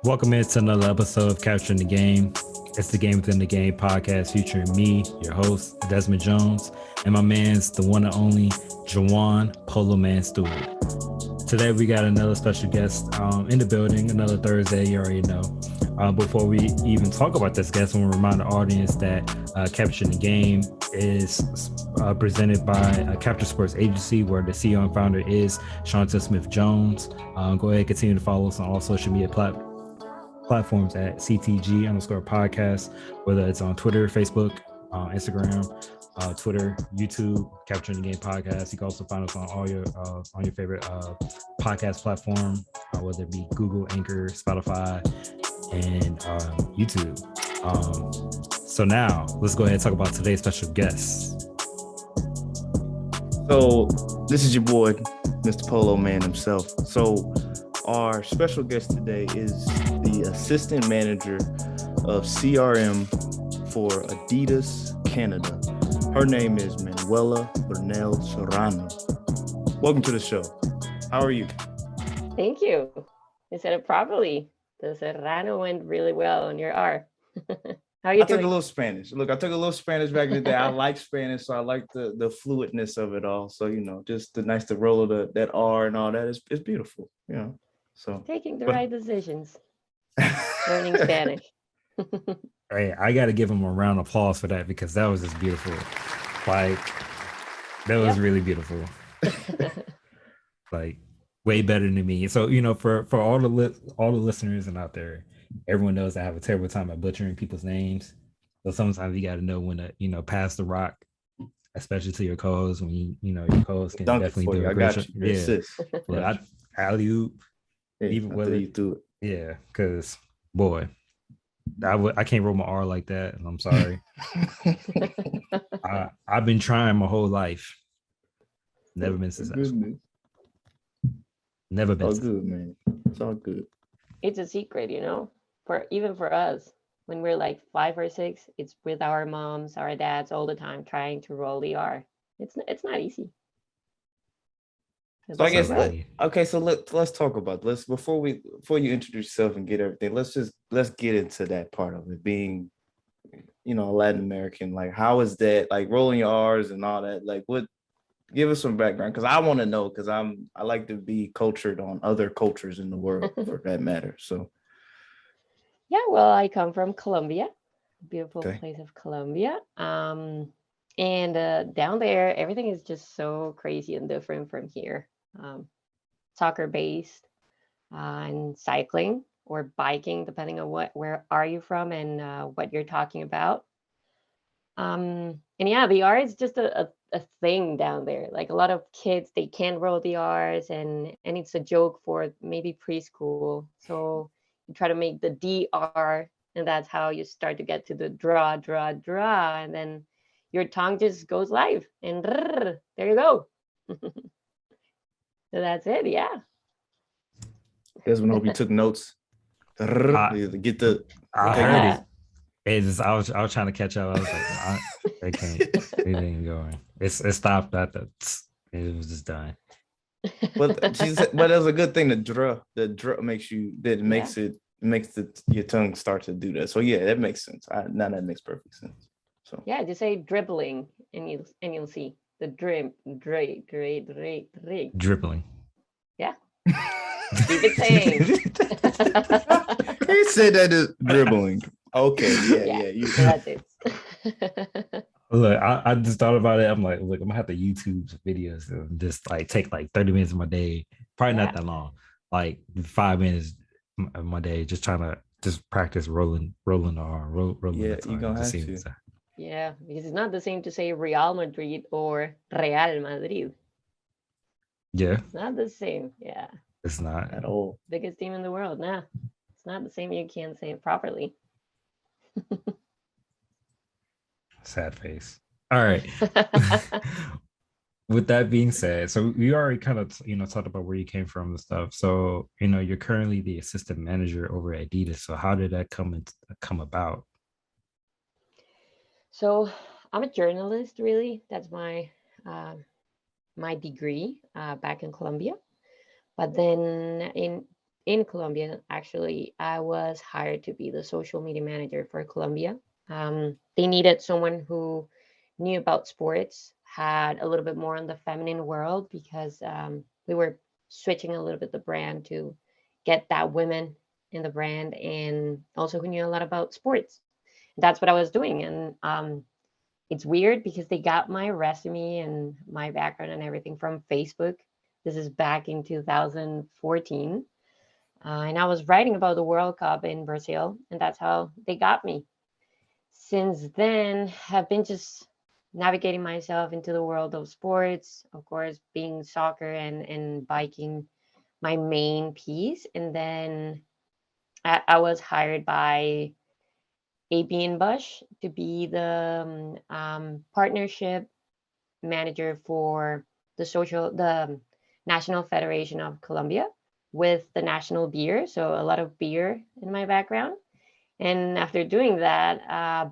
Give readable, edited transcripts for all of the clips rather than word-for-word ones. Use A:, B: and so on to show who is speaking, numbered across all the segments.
A: Welcome into another episode of Capturing the Game. It's the Game Within the Game podcast featuring me, your host, Desmond Jones, and my man's the one and only Jawan Polo Man Stewart. Today we got another special guest in the building, another Thursday, you already know. Before we even talk about this guest, I want to remind the audience that Capturing the Game is presented by Capture Sports Agency, where the CEO and founder is Shanta Smith-Jones. Go ahead and continue to follow us on all social media platforms at CTG_podcast, whether it's on Twitter, Facebook, Instagram, Twitter, YouTube, Capturing the Game podcast. You can also find us on all your favorite podcast platform, whether it be Google, Anchor, Spotify, and YouTube. So now let's go ahead and talk about today's special guest.
B: So this is your boy, Mr. Polo Man himself. So our special guest today is the Assistant Manager of CRM for Adidas Canada. Her name is Manuela Bernal Serrano. Welcome to the show. How are you?
C: Thank you. You said it properly. The Serrano went really well on your R. How are you doing?
B: I took a little Spanish. Look, I took a little Spanish back in the day. I like Spanish, so I like the fluidness of it all. So, just the nice to roll of that R and all that is beautiful, So
C: taking the right decisions. Learning Spanish.
A: Hey, I got to give him a round of applause for that, because that was just beautiful. Like, that was really beautiful. Like, way better than me. So, for all the listeners and out there, everyone knows I have a terrible time at butchering people's names. So sometimes you got to know when to, pass the rock, especially to your co-host, when your co-host can definitely do a great job. Yeah, but alley-oop, even whether you do it. Yeah, because boy, I can't roll my R like that, and I'm sorry. I've been trying my whole life. Never been successful. Never been.
B: It's all good, man. It's all good.
C: It's a secret, for us, when we're like 5 or 6, it's with our moms, our dads all the time trying to roll the R. It's not easy.
B: So I guess so let's talk about this. Before you introduce yourself and get everything, let's get into that part of it, being Latin American. Like, how is that, like, rolling your R's and all that? Like, give us some background, because I want to know, because I like to be cultured on other cultures in the world for that matter. So
C: yeah, well, I come from Colombia, beautiful place of Colombia. And down there, everything is just so crazy and different from here. Soccer based and cycling or biking, depending on where are you from and what you're talking about. And yeah, the R is just a thing down there. Like, a lot of kids, they can't roll the R's, and it's a joke for maybe preschool. So you try to make the DR, and that's how you start to get to the draw, and then your tongue just goes live, and there you go. So that's it, yeah.
B: Desmond, hope you took notes.
A: I heard it. I was trying to catch up. I was like, I can't. It ain't going. It stopped at the. It was just done.
B: But it was a good thing. The dr makes your tongue start to do that. So yeah, that makes sense. Now that makes perfect sense. So
C: yeah, just say dribbling, and you'll see the dribbling. Yeah. Keep it saying.
B: He said that is dribbling. Okay, yeah. You
C: that's it.
A: Look, I just thought about it. I'm like, look, I'm gonna have to YouTube videos and just like take like 30 minutes of my day, probably not that long, like 5 minutes of my day, just trying to just practice rolling the R, rolling the tongue.
B: You're gonna have to.
C: Yeah, because it's not the same to say Real Madrid or Real Madrid.
A: Yeah,
C: it's not the same. Yeah,
A: it's not
B: at all.
C: Biggest team in the world. Nah, it's not the same. You can't say it properly.
A: Sad face. All right. With that being said, so we already kind of talked about where you came from and stuff. So you're currently the assistant manager over at Adidas. So how did that come about?
C: So I'm a journalist, really. That's my my degree back in Colombia. But then in Colombia, actually, I was hired to be the social media manager for Colombia. They needed someone who knew about sports, had a little bit more on the feminine world, because we were switching a little bit the brand to get that women in the brand, and also who knew a lot about sports. That's what I was doing. And it's weird because they got my resume and my background and everything from Facebook. This is back in 2014. And I was writing about the World Cup in Brazil, and that's how they got me. Since then, I've been just navigating myself into the world of sports, of course, being soccer and biking my main piece. And then I was hired by AB and Bush to be the partnership manager for the National Federation of Colombia with the national beer. So a lot of beer in my background. And after doing that,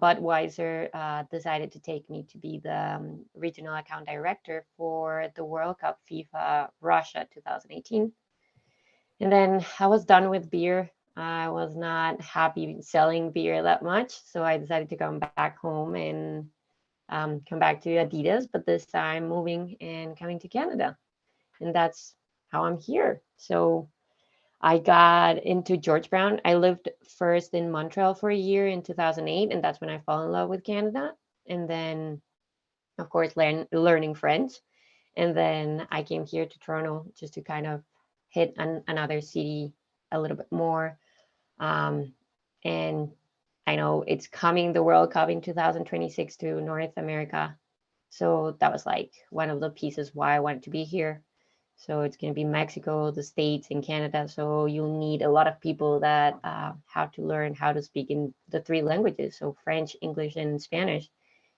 C: Budweiser decided to take me to be the regional account director for the World Cup FIFA Russia 2018. And then I was done with beer. I was not happy selling beer that much. So I decided to come back home and come back to Adidas, but this time moving and coming to Canada. And that's how I'm here. So I got into George Brown. I lived first in Montreal for a year in 2008, and that's when I fell in love with Canada. And then, of course, learning French. And then I came here to Toronto just to kind of hit another city a little bit more. And I know it's coming, the World Cup in 2026 to North America. So that was like one of the pieces why I wanted to be here. So it's going to be Mexico, the States, and Canada. So you'll need a lot of people that have to learn how to speak in the three languages. So French, English, and Spanish.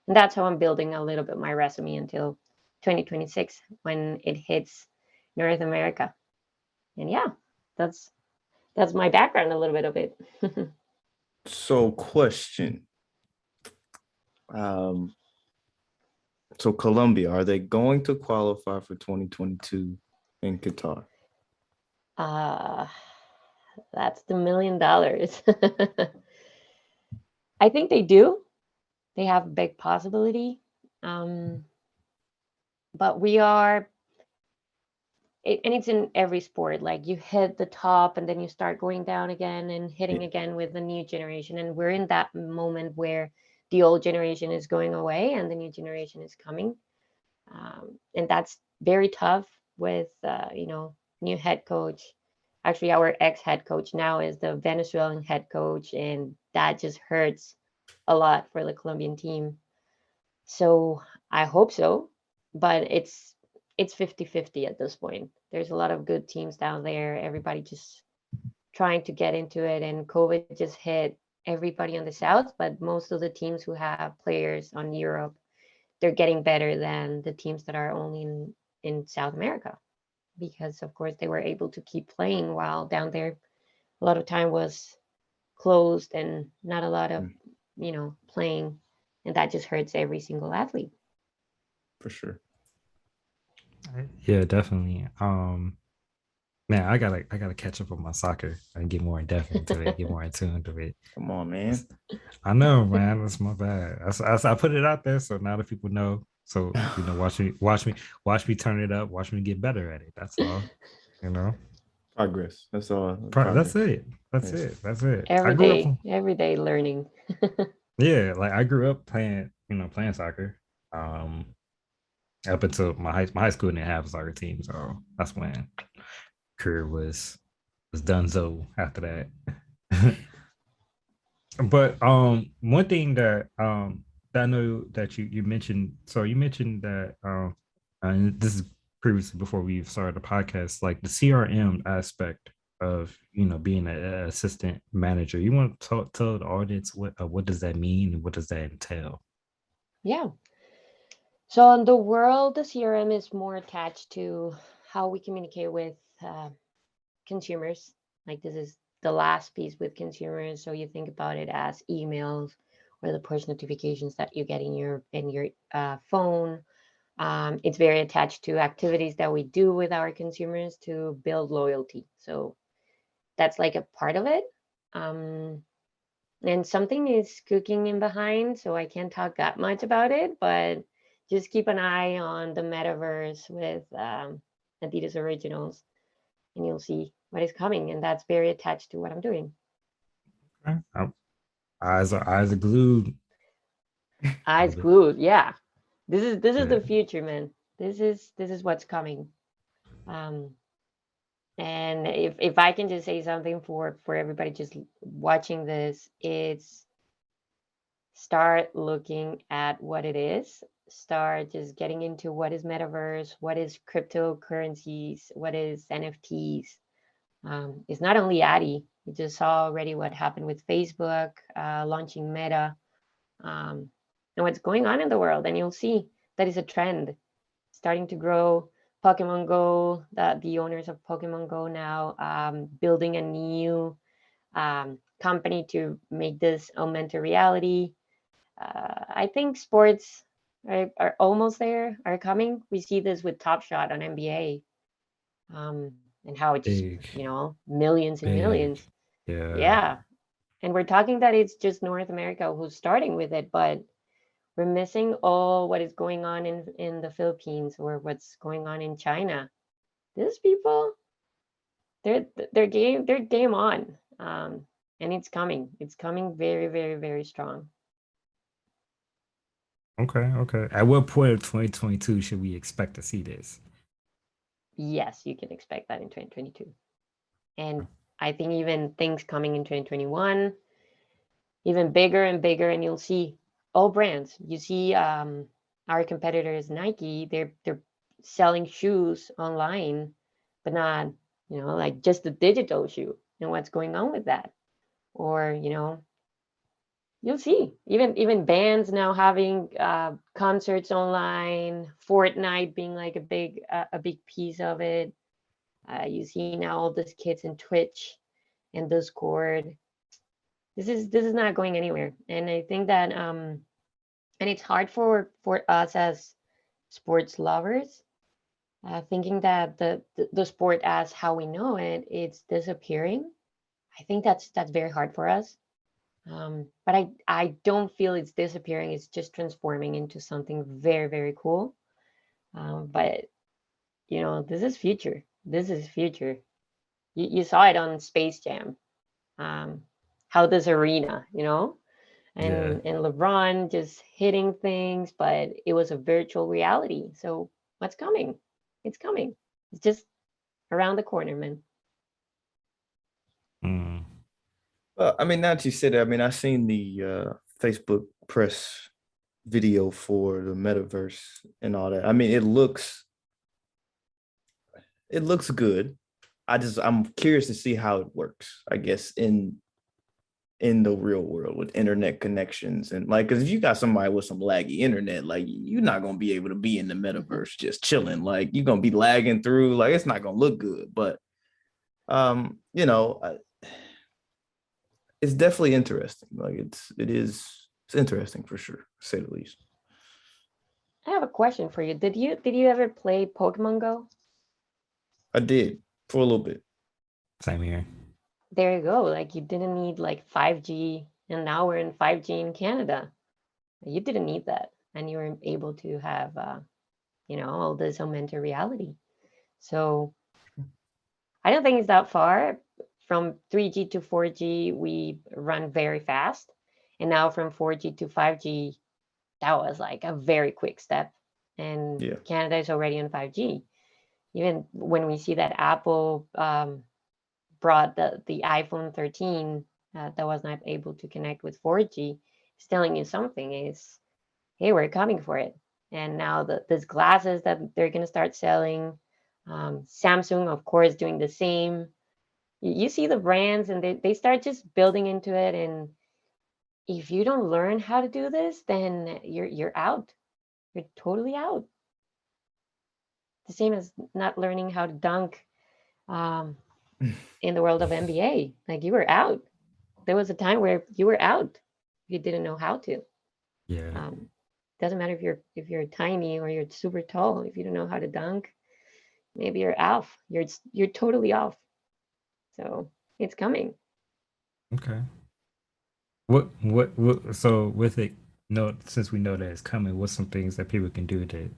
C: And that's how I'm building a little bit my resume until 2026 when it hits North America. And yeah, that's my background, a little bit of it.
B: So question. So Colombia, are they going to qualify for 2022 in Qatar?
C: That's the $1 million. I think they do. They have a big possibility. But we are, and it's in every sport, like you hit the top and then you start going down again and hitting again with the new generation. And we're in that moment where the old generation is going away and the new generation is coming. And that's very tough with, new head coach. Actually, our ex-head coach now is the Venezuelan head coach, and that just hurts a lot for the Colombian team. So I hope so, but it's 50-50 at this point. There's a lot of good teams down there. Everybody just trying to get into it, and COVID just hit everybody on the south, but most of the teams who have players on Europe, they're getting better than the teams that are only in South America, because of course they were able to keep playing while down there a lot of time was closed and not a lot of playing, and that just hurts every single athlete.
B: For sure.
A: Yeah, definitely. Man, I gotta catch up on my soccer and get more in depth into it, get more in tune to it.
B: Come on, man.
A: I know, man. That's my bad. I put it out there so now that people know. So watch me turn it up. Watch me get better at it. That's all.
B: Progress. That's all.
A: That's it. That's it.
C: Every day learning.
A: Yeah, like I grew up playing soccer. Up until my high school didn't have a soccer team, so that's when career was donezo after that. But one thing that I know that you mentioned, so you mentioned that and this is previously before we started the podcast, like the CRM aspect of being an assistant manager. You want to tell the audience what does that mean and what does that entail?
C: Yeah. So in the world, the CRM is more attached to how we communicate with consumers. Like this is the last piece with consumers. So you think about it as emails or the push notifications that you get in your phone. It's very attached to activities that we do with our consumers to build loyalty. So that's like a part of it. And something is cooking in behind, so I can't talk that much about it, but just keep an eye on the metaverse with Adidas Originals, and you'll see what is coming. And that's very attached to what I'm doing.
A: Okay. Eyes are glued.
C: Eyes glued. Yeah. This is the future, man. This is what's coming. Um, and if I can just say something for everybody just watching this, it's start looking at what it is. Start just getting into what is metaverse, what is cryptocurrencies, what is NFTs. It's not only Addy. We just saw already what happened with Facebook launching Meta, and what's going on in the world. And you'll see that is a trend starting to grow. Pokemon Go, the owners of Pokemon Go now building a new company to make this augmented reality. I think sports are almost there, are coming. We see this with Top Shot on NBA, and how it just,
A: Big,
C: millions and millions.
A: Yeah.
C: Yeah. And we're talking that it's just North America who's starting with it, but we're missing all what is going on in the Philippines or what's going on in China. These people, they're game on. And it's coming. It's coming very, very, very strong.
A: Okay. At what point of 2022 should we expect to see this?
C: Yes, you can expect that in 2022. And I think even things coming in 2021, even bigger and bigger, and you'll see all brands. You see our competitors, Nike, they're selling shoes online, but not, like just the digital shoe and what's going on with that. Or, you'll see even bands now having concerts online, Fortnite being like a big piece of it. You see now all these kids in Twitch and Discord. This is not going anywhere, and I think that and it's hard for us as sports lovers, thinking that the sport as how we know it's disappearing. I think that's very hard for us. But I don't feel it's disappearing. It's just transforming into something very, very cool. But this is future. This is future. You saw it on Space Jam. How this arena, and LeBron just hitting things, but it was a virtual reality. So what's coming? It's coming. It's just around the corner, man.
B: Well, I mean, now that you said it, I mean, I've seen the Facebook press video for the metaverse and all that. I mean, it looks good. I'm curious to see how it works, I guess, in the real world with internet connections. And like, because if you got somebody with some laggy internet, like, you're not going to be able to be in the metaverse just chilling. Like, you're going to be lagging through, like, it's not going to look good. But it's definitely interesting. Like, it's interesting for sure, to say the least.
C: I have a question for you. Did you ever play Pokemon Go?
B: I did for a little bit.
A: Same here.
C: There you go. Like, you didn't need like 5G, and now we're in 5G in Canada. You didn't need that, and you were able to have all this augmented reality. So I don't think it's that far. From 3G to 4G, we run very fast, and now from 4G to 5G, that was like a very quick step. And Canada is already on 5G. Even when we see that Apple brought the iPhone 13 that was not able to connect with 4G, it's telling you something is, hey, we're coming for it. And now these glasses that they're going to start selling, Samsung, of course, doing the same. You see the brands, and they start just building into it. And if you don't learn how to do this, then you're out. You're totally out. The same as not learning how to dunk in the world of NBA. Like, you were out. There was a time where you were out. You didn't know how to.
A: Yeah.
C: Doesn't matter if you're tiny or you're super tall. If you don't know how to dunk, maybe you're off. You're totally off. So it's coming.
A: Okay. So with it, no, since we know that it's coming, what's some things that people can do to,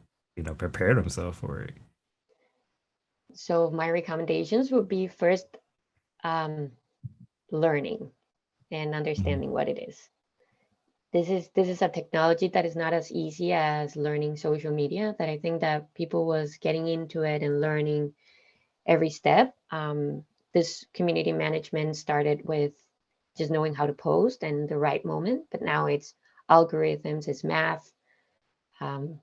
A: prepare themselves for it?
C: So my recommendations would be first, um, learning and
A: Mhm.
C: understanding what it is. This is a technology that is not as easy as learning social media. That I think that people was getting into it and learning every step. This community management started with just knowing how to post and the right moment, but now it's algorithms, it's math, um,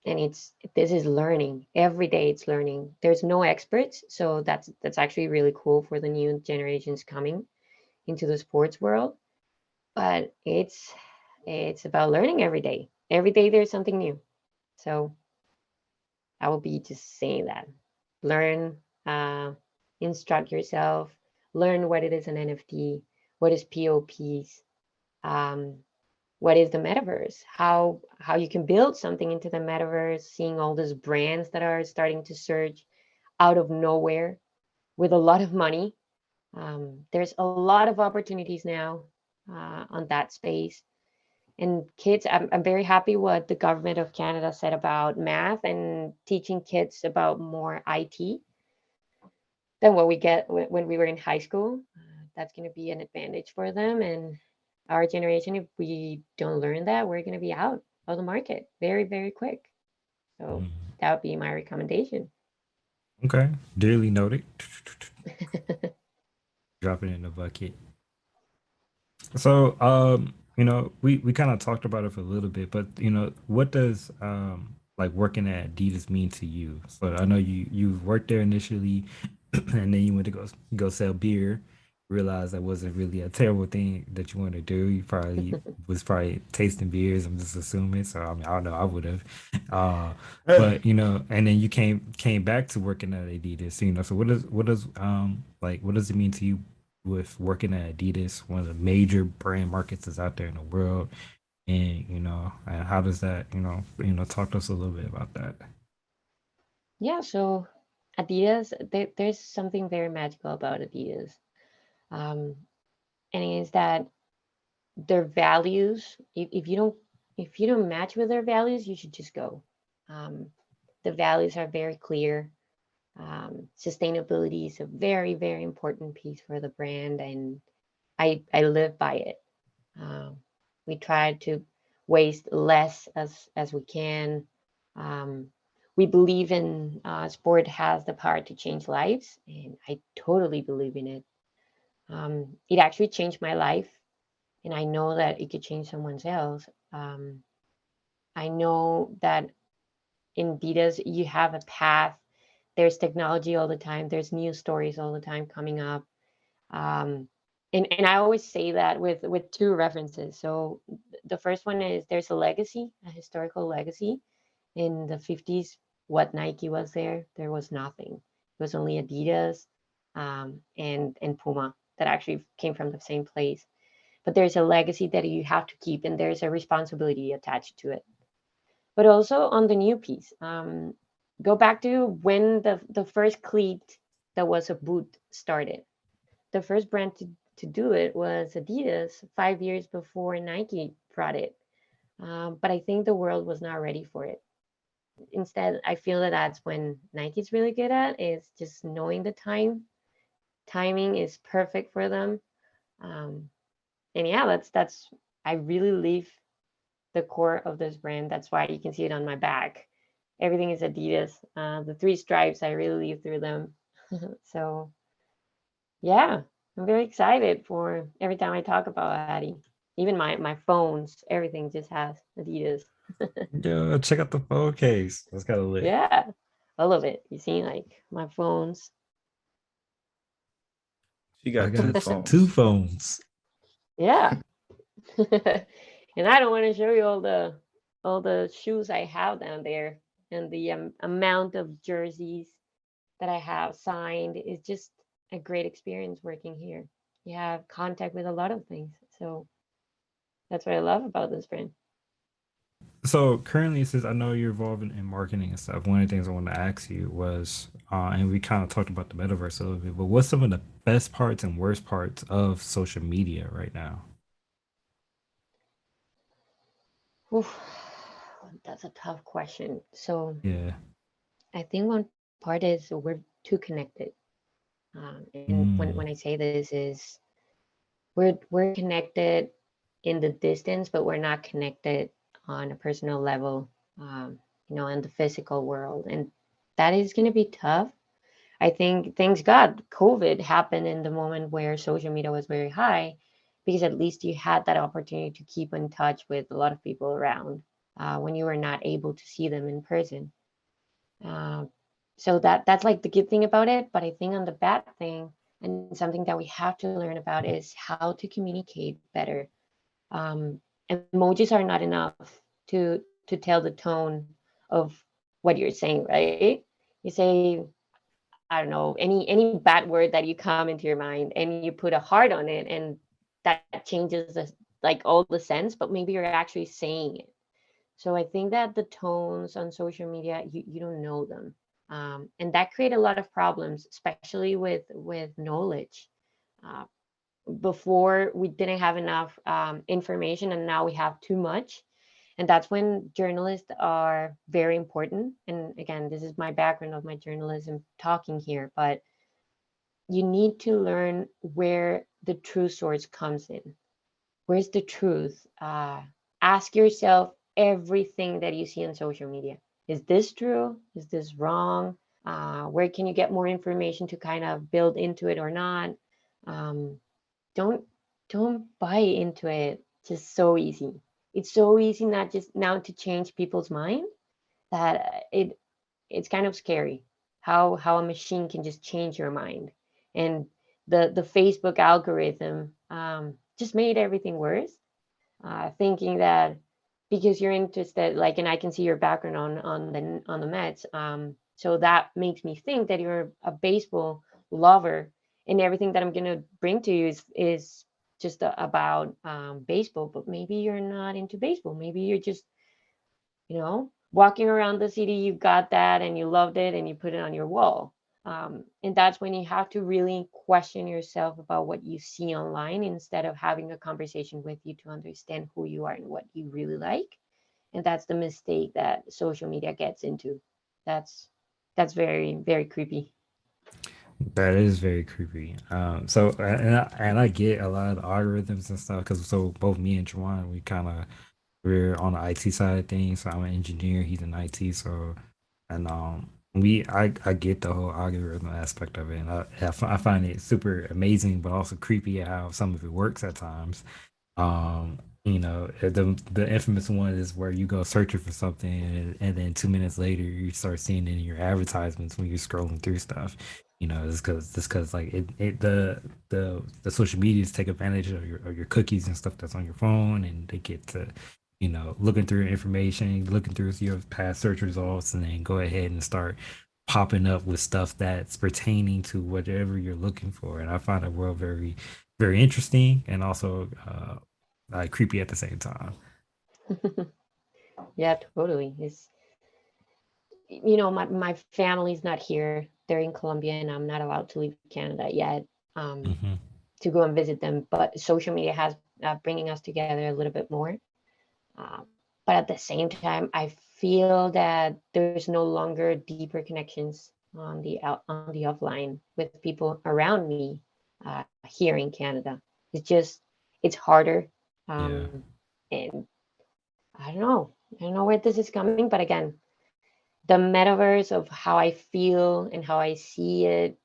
C: and it's this is learning every day. It's learning. There's no experts, so that's actually really cool for the new generations coming into the sports world. But it's about learning every day. Every day there's something new. So I will be just saying that. Learn, instruct yourself, learn what it is an NFT, what is POPs, um, what is the metaverse, how you can build something into the metaverse, seeing all these brands that are starting to surge out of nowhere with a lot of money. There's a lot of opportunities now on that space. And kids, I'm very happy what the government of Canada said about math and teaching kids about more IT than what we get when we were in high school. That's going to be an advantage for them. And our generation, if we don't learn that, we're going to be out of the market very, very quick. So
A: Mhm.
C: that would be my recommendation.
A: Okay, duly noted. Drop it in the bucket. So, we kind of talked about it for a little bit, but what does like working at Adidas mean to you? So I know you worked there initially, and then you went to go sell beer. Realized that wasn't really a terrible thing that you wanted to do. You probably was probably tasting beers. I'm just assuming. So I mean, I don't know. I would have. Uh, but and then you came back to working at Adidas. So what does it mean to you with working at Adidas, one of the major brand markets that's out there in the world, and and how does that, talk to us a little bit about that.
C: Yeah, so Adidas, there's something very magical about Adidas. Um, and it is that their values, if you don't match with their values, you should just go. Um, the values are very clear. Sustainability is a very, very important piece for the brand, and I live by it. Um, we try to waste less as we can. Um, we believe in sport has the power to change lives, and I totally believe in it. It actually changed my life, and I know that it could change someone else. I know that in Adidas you have a path. There's technology all the time. There's new stories all the time coming up. Um, and I always say that with two references. So the first one is there's a legacy, a historical legacy. In the 50s, what Nike was there was nothing. It was only Adidas, and Puma that actually came from the same place. But there's a legacy that you have to keep, and there's a responsibility attached to it. But also on the new piece, go back to when the first cleat that was a boot started. The first brand to do it was Adidas 5 years before Nike brought it. But I think the world was not ready for it. Instead, I feel that that's when Nike's really good at is just knowing the time. Timing is perfect for them. Um, and yeah, that's I really leave the core of this brand. That's why you can see it on my back. Everything is Adidas. The three stripes I really leave through them. So yeah, I'm very excited for every time I talk about Addy. Even my phones, everything just has Adidas.
A: Yo, check out the phone case. That's kind of lit.
C: Yeah, all of it. You see, like my phones.
B: She
A: I
B: got two
A: got two
B: phones.
A: phones.
C: Yeah, and I don't want to show you all the shoes I have down there and the amount of jerseys that I have signed. It's just a great experience working here. You have contact with a lot of things, so that's what I love about this brand.
A: So currently, since I know you're involved in marketing and stuff, one of the things I wanted to ask you was, and we kind of talked about the metaverse a little bit, but what's some of the best parts and worst parts of social media right now?
C: Oof, that's a tough question. So
A: Yeah.
C: I think one part is we're too connected. And when
A: Mm,
C: I say this is we're connected in the distance, but we're not connected on a personal level, in the physical world. And that is going to be tough. I think, thanks God, COVID happened in the moment where social media was very high, because at least you had that opportunity to keep in touch with a lot of people around when you were not able to see them in person. Uh, so that's like the good thing about it. But I think on the bad thing, and something that we have to learn about, is how to communicate better. Um, Emojis are not enough to tell the tone of what you're saying, right? You say, I don't know, any bad word that you come into your mind, and you put a heart on it, and that changes like all the sense, but maybe you're actually saying it. So I think that the tones on social media, you don't know them. And that create a lot of problems, especially with knowledge. Uh, Before, we didn't have enough information, and now we have too much. And that's when journalists are very important. And again, this is my background of my journalism talking here, but you need to learn where the true source comes in. Where's the truth? Ask yourself everything that you see on social media. Is this true? Is this wrong? Where can you get more information to kind of build into it or not? Um, don't don't buy into it just so easy. It's so easy not just now to change people's mind, that it's kind of scary how a machine can just change your mind. And the Facebook algorithm just made everything worse, thinking that because you're interested, like, and I can see your background on the Mets, so that makes me think that you're a baseball lover, and everything that I'm gonna bring to you is just about baseball. But maybe you're not into baseball. Maybe you're just, walking around the city, you got that and you loved it and you put it on your wall. And that's when you have to really question yourself about what you see online, instead of having a conversation with you to understand who you are and what you really like. And that's the mistake that social media gets into. That's very, very creepy.
A: that is very creepy. So and I get a lot of the algorithms and stuff because so both me and Juwan, we're on the IT side of things. So I'm an engineer, he's in IT. So and I get the whole algorithm aspect of it, and I find it super amazing, but also creepy at how some of it works at times. The infamous one is where you go searching for something, and then 2 minutes later you start seeing it in your advertisements when you're scrolling through stuff. It's because like the social medias take advantage of your cookies and stuff that's on your phone, and they get to looking through your information, looking through your past search results, and then go ahead and start popping up with stuff that's pertaining to whatever you're looking for. And I find the world very, very interesting and also like creepy at the same time.
C: Yeah, totally. It's, my family's not here. They're in Colombia, and I'm not allowed to leave Canada yet, um,
A: Hmm.
C: to go and visit them. But social media has bringing us together a little bit more. Uh, but at the same time, I feel that there's no longer deeper connections on the offline with people around me here in Canada. It's harder,
A: Yeah.
C: and I don't know where this is coming. But again, the metaverse of how I feel and how I see it,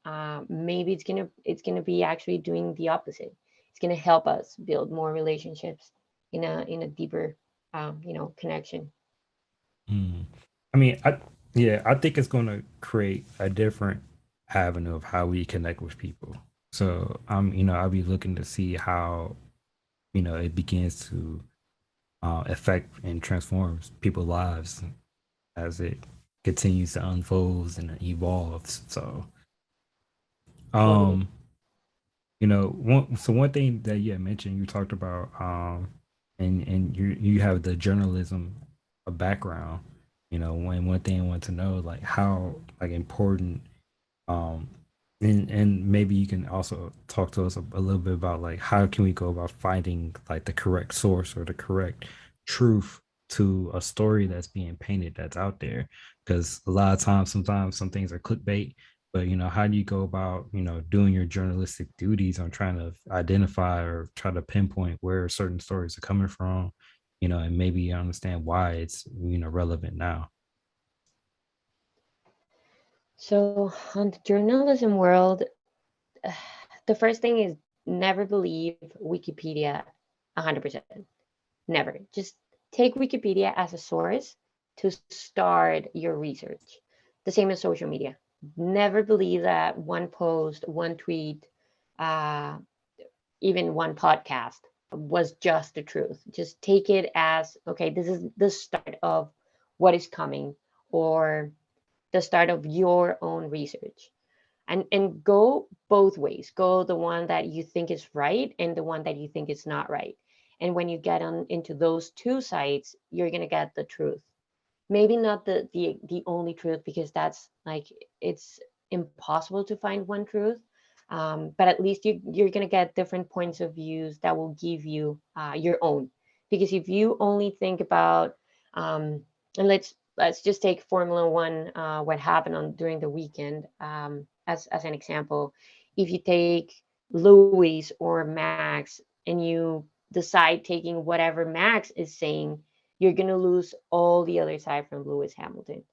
C: maybe it's gonna be actually doing the opposite. It's gonna help us build more relationships in a deeper, connection.
A: Mm. I mean, I think it's going to create a different avenue of how we connect with people. So I'll be looking to see how it begins to affect and transforms people's lives as it continues to unfolds and evolves. So,
C: Totally.
A: um, one thing that you had mentioned, you talked about, and you have the journalism. a background. When one thing I want to know, like how like important, um, and maybe you can also talk to us a little bit about like how can we go about finding like the correct source or the correct truth to a story that's being painted that's out there, because a lot of times sometimes some things are clickbait, but how do you go about doing your journalistic duties on trying to identify or try to pinpoint where certain stories are coming from, and maybe understand why it's relevant now.
C: So on the journalism world, the first thing is never believe Wikipedia 100%. Never. Just take Wikipedia as a source to start your research. The same as social media. Never believe that one post, one tweet, uh, even one podcast was just the truth. Just take it as, okay, this is the start of what is coming, or the start of your own research. And go both ways. Go the one that you think is right and the one that you think is not right. And when you get on into those two sides, you're gonna get the truth. Maybe not the only truth, because that's like, it's impossible to find one truth. But at least you're gonna get different points of views that will give you your own. Because if you only think about, and let's just take Formula One, what happened on during the weekend, as an example. If you take Louis or Max and you decide taking whatever Max is saying, you're going to lose all the other side from Lewis Hamilton.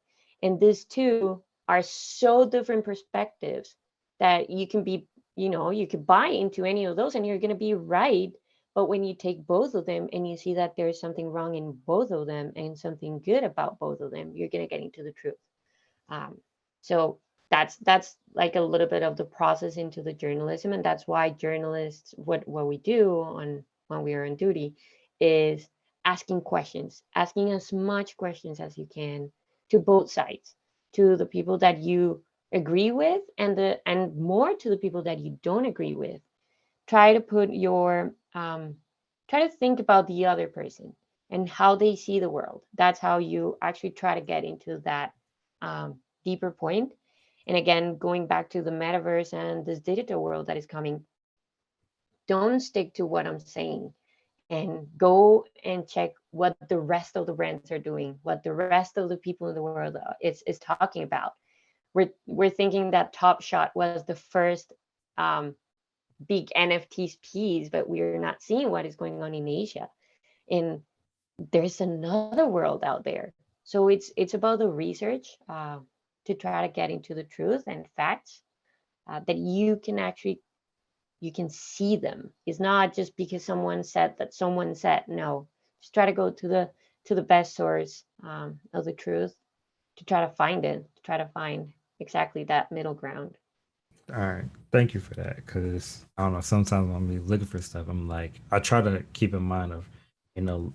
C: And these two are so different perspectives that you can be, you could buy into any of those and you're going to be right. But when you take both of them and you see that there's something wrong in both of them and something good about both of them, you're going to get into the truth. So that's like a little bit of the process into the journalism, and that's why journalists, what we do on when we are on duty, is asking questions, asking as much questions as you can to both sides, to the people that you agree with and more to the people that you don't agree with. Try to put your try to think about the other person and how they see the world. That's how you actually try to get into that deeper point. And again, going back to the metaverse and this digital world that is coming, don't stick to what I'm saying, and go and check what the rest of the brands are doing, what the rest of the people in the world is talking about. We're thinking that Top Shot was the first um, big NFTs piece, but we're not seeing what is going on in Asia. And there's another world out there. So it's about the research, to try to get into the truth and facts, that you can actually, you can see them. It's not just because someone said that someone said. No, just try to go to the best source, of the truth, to try to find it, to try to find exactly that middle ground.
A: All right, thank you for that. Because I don't know, sometimes when I'm looking for stuff, I'm like, I try to keep in mind of,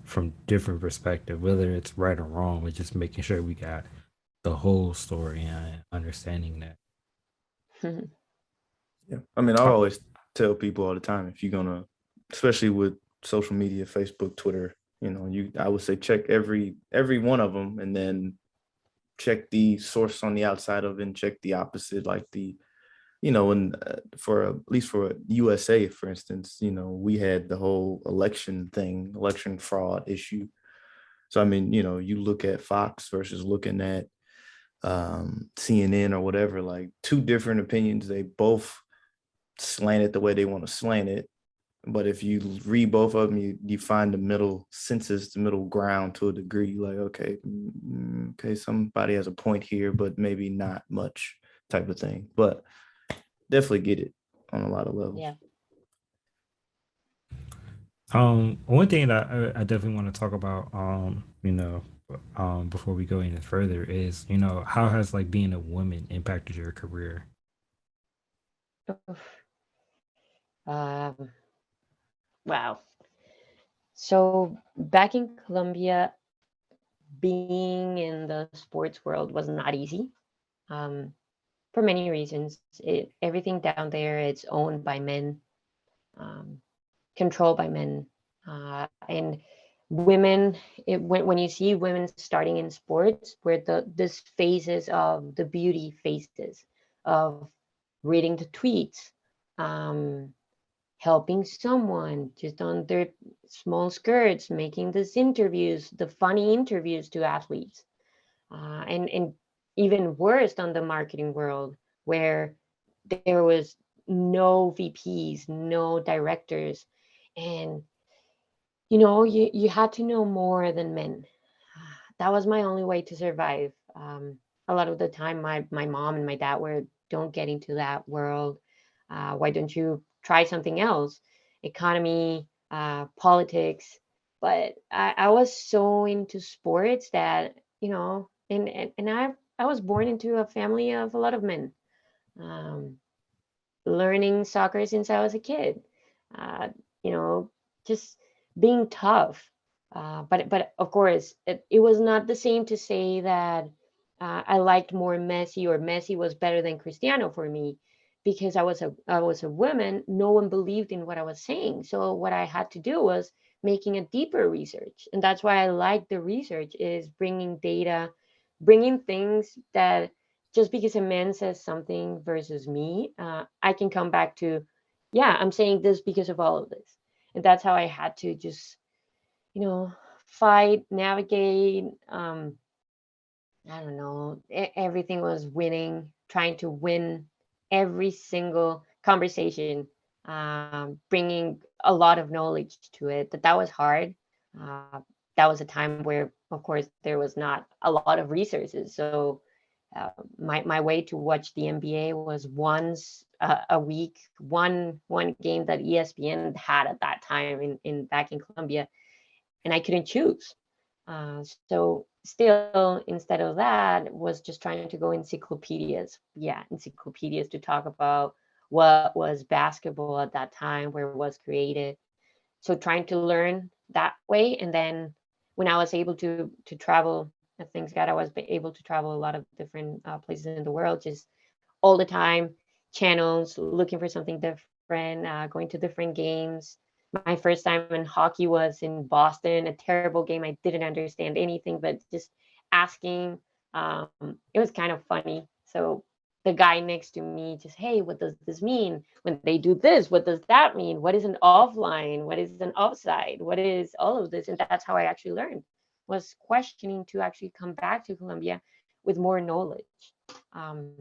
A: from different perspective, whether it's right or wrong, but just making sure we got the whole story and understanding that.
B: Yeah, I mean, I always tell people all the time, if you're gonna, especially with social media, Facebook, Twitter, I would say check every one of them, and then check the source on the outside of it, and check the opposite, like and for at least for USA, for instance, we had the whole election fraud issue. So I mean, you look at Fox versus looking at CNN or whatever, like two different opinions. They both slant it the way they want to slant it. But if you read both of them, you find the middle census, the middle ground to a degree. Like, okay, somebody has a point here, but maybe not much, type of thing. But definitely get it on a lot of levels.
C: Yeah.
A: One thing that I definitely want to talk about, before we go any further is, how has like being a woman impacted your career?
C: Um, wow. So back in Colombia, being in the sports world was not easy, um, for many reasons. Everything down there, it's owned by men, um, controlled by men, and women, when you see women starting in sports, where this phases of the beauty phases of reading the tweets, um, helping someone just on their small skirts, making these interviews, the funny interviews to athletes, and even worse on the marketing world, where there was no VPs, no directors, and you had to know more than men. That was my only way to survive. A lot of the time, my mom and my dad were, don't get into that world. Why don't you try something else? Economy, politics. But I was so into sports that, and I was born into a family of a lot of men. Um, Learning soccer since I was a kid. Uh, you know, just being tough. But of course, it was not the same to say that I liked more Messi, or Messi was better than Cristiano for me, because I was a woman. No one believed in what I was saying. So what I had to do was making a deeper research, and that's why I like the research, is bringing data, bringing things that, just because a man says something versus me, I can come back to, yeah, I'm saying this because of all of this. And that's how I had to just, you know, fight, navigate. I don't know, everything was winning, trying to win every single conversation, bringing a lot of knowledge to it. That was hard. Uh, that was a time where, of course, there was not a lot of resources. So my way to watch the NBA was once a week, one game that ESPN had at that time in back in Colombia, and I couldn't choose. So still, instead of that, was just trying to go encyclopedias. Yeah, encyclopedias to talk about what was basketball at that time, where it was created. So trying to learn that way, and then when I was able to travel, thanks God, I was able to travel a lot of different places in the world, just all the time, channels, looking for something different, going to different games. My first time in hockey was in Boston, a terrible game. I didn't understand anything, but just asking. It was kind of funny. So the guy next to me just, hey, what does this mean? When they do this, what does that mean? What is an offline? What is an offside? What is all of this? And that's how I actually learned, was questioning to actually come back to Colombia with more knowledge. Um,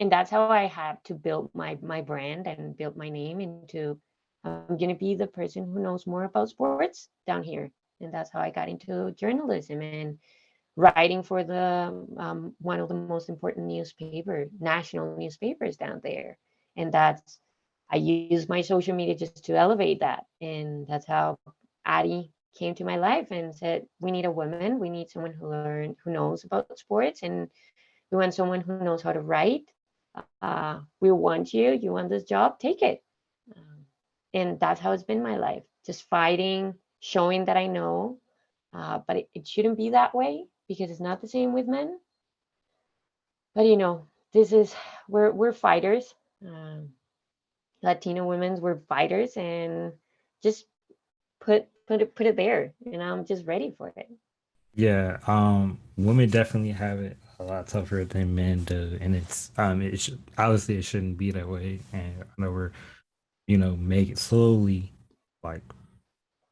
C: and that's how I had to build my brand and build my name into, I'm going to be the person who knows more about sports down here. And that's how I got into journalism and writing for the one of the most important national newspapers down there. And that's, I use my social media just to elevate that. And that's how Addie came to my life and said, we need a woman, we need someone who knows about sports, and we want someone who knows how to write. We want you want this job, take it. Um, and that's how it's been my life, just fighting, showing that I know. But it shouldn't be that way, because it's not the same with men. But this is, we're fighters. Latino women's, we're fighters, and just put it there, and I'm just ready for it.
A: Yeah, women definitely have it a lot tougher than men do, and it should, obviously it shouldn't be that way. And I know we're make it slowly, like